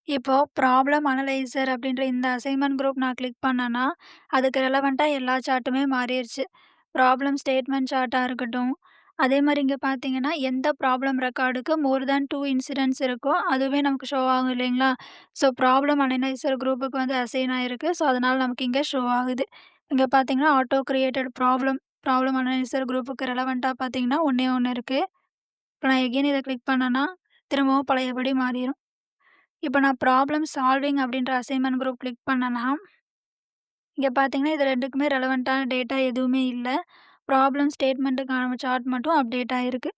இப்போ ப்ராப்ளம் அனலைசர் அப்படின்ற இந்த அசைன்மென்ட் குரூப் நான் கிளிக் பண்ணேன்னா, அதுக்கு ரெலவென்ட்டா எல்லா சார்ட்டுமே மாறிருச்சு. ப்ராப்ளம் ஸ்டேட்மெண்ட் சார்ட்டா இருக்கட்டும், அதேமாரி இங்க பார்த்தீங்கன்னா, எந்த ப்ராப்ளம் ரெக்கார்டுக்கு மோர் தேன் 2 இன்சிடென்ட்ஸ் இருக்கோ, அதுவே நமக்கு ஷோ ஆகும் இல்லைங்களா? ஸோ, ப்ராப்ளம் அனலைசர் குரூப்புக்கு வந்து அசைன் ஆயிருக்கு. ஸோ, அதனால நமக்கு இங்க ஷோ ஆகுது. இங்க பார்த்தீங்கன்னா, ஆட்டோ கிரியேட்டட் ப்ராப்ளம் அனலைசர் குரூப்புக்கு ரெலவென்ட்டா பார்த்தீங்கன்னா, ஒண்ணே ஒண்ணு இருக்கு. இப்ப நான் எகைன் இத கிளிக் பண்ணேன்னா, திரும்பவும் பழையபடி மாறிரும். இப்ப நான் ப்ராப்ளம் சால்விங் அப்படின்ற அசைன்மென்ட் குரூப் கிளிக் பண்ணேன்னா, இங்க பார்த்தீங்கன்னா, இது 2க்குமே ரெலவென்ட்டான டேட்டா எதுவுமே இல்ல. ப்ராப்ளம் ஸ்டேட்மெண்ட்டுக்கான சார்ட் மட்டும் அப்டேட் ஆயிருக்கு.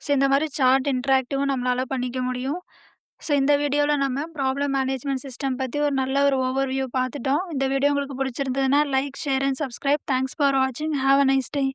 ஸோ, இந்த மாரி சார்ட் இன்டராக்டிவும் நம்மளால பண்ணிக்க முடியும். ஸோ, இந்த வீடியோல நம்ம ப்ராப்ளம் மேனேஜ்மென்ட் சிஸ்டம் பத்தி ஒரு நல்ல ஒரு ஓவர்வியூ பார்த்துட்டோம். இந்த வீடியோ உங்களுக்கு பிடிச்சிருந்ததுன்னா like, share and subscribe. Thanks for வாட்சிங். Have a nice day.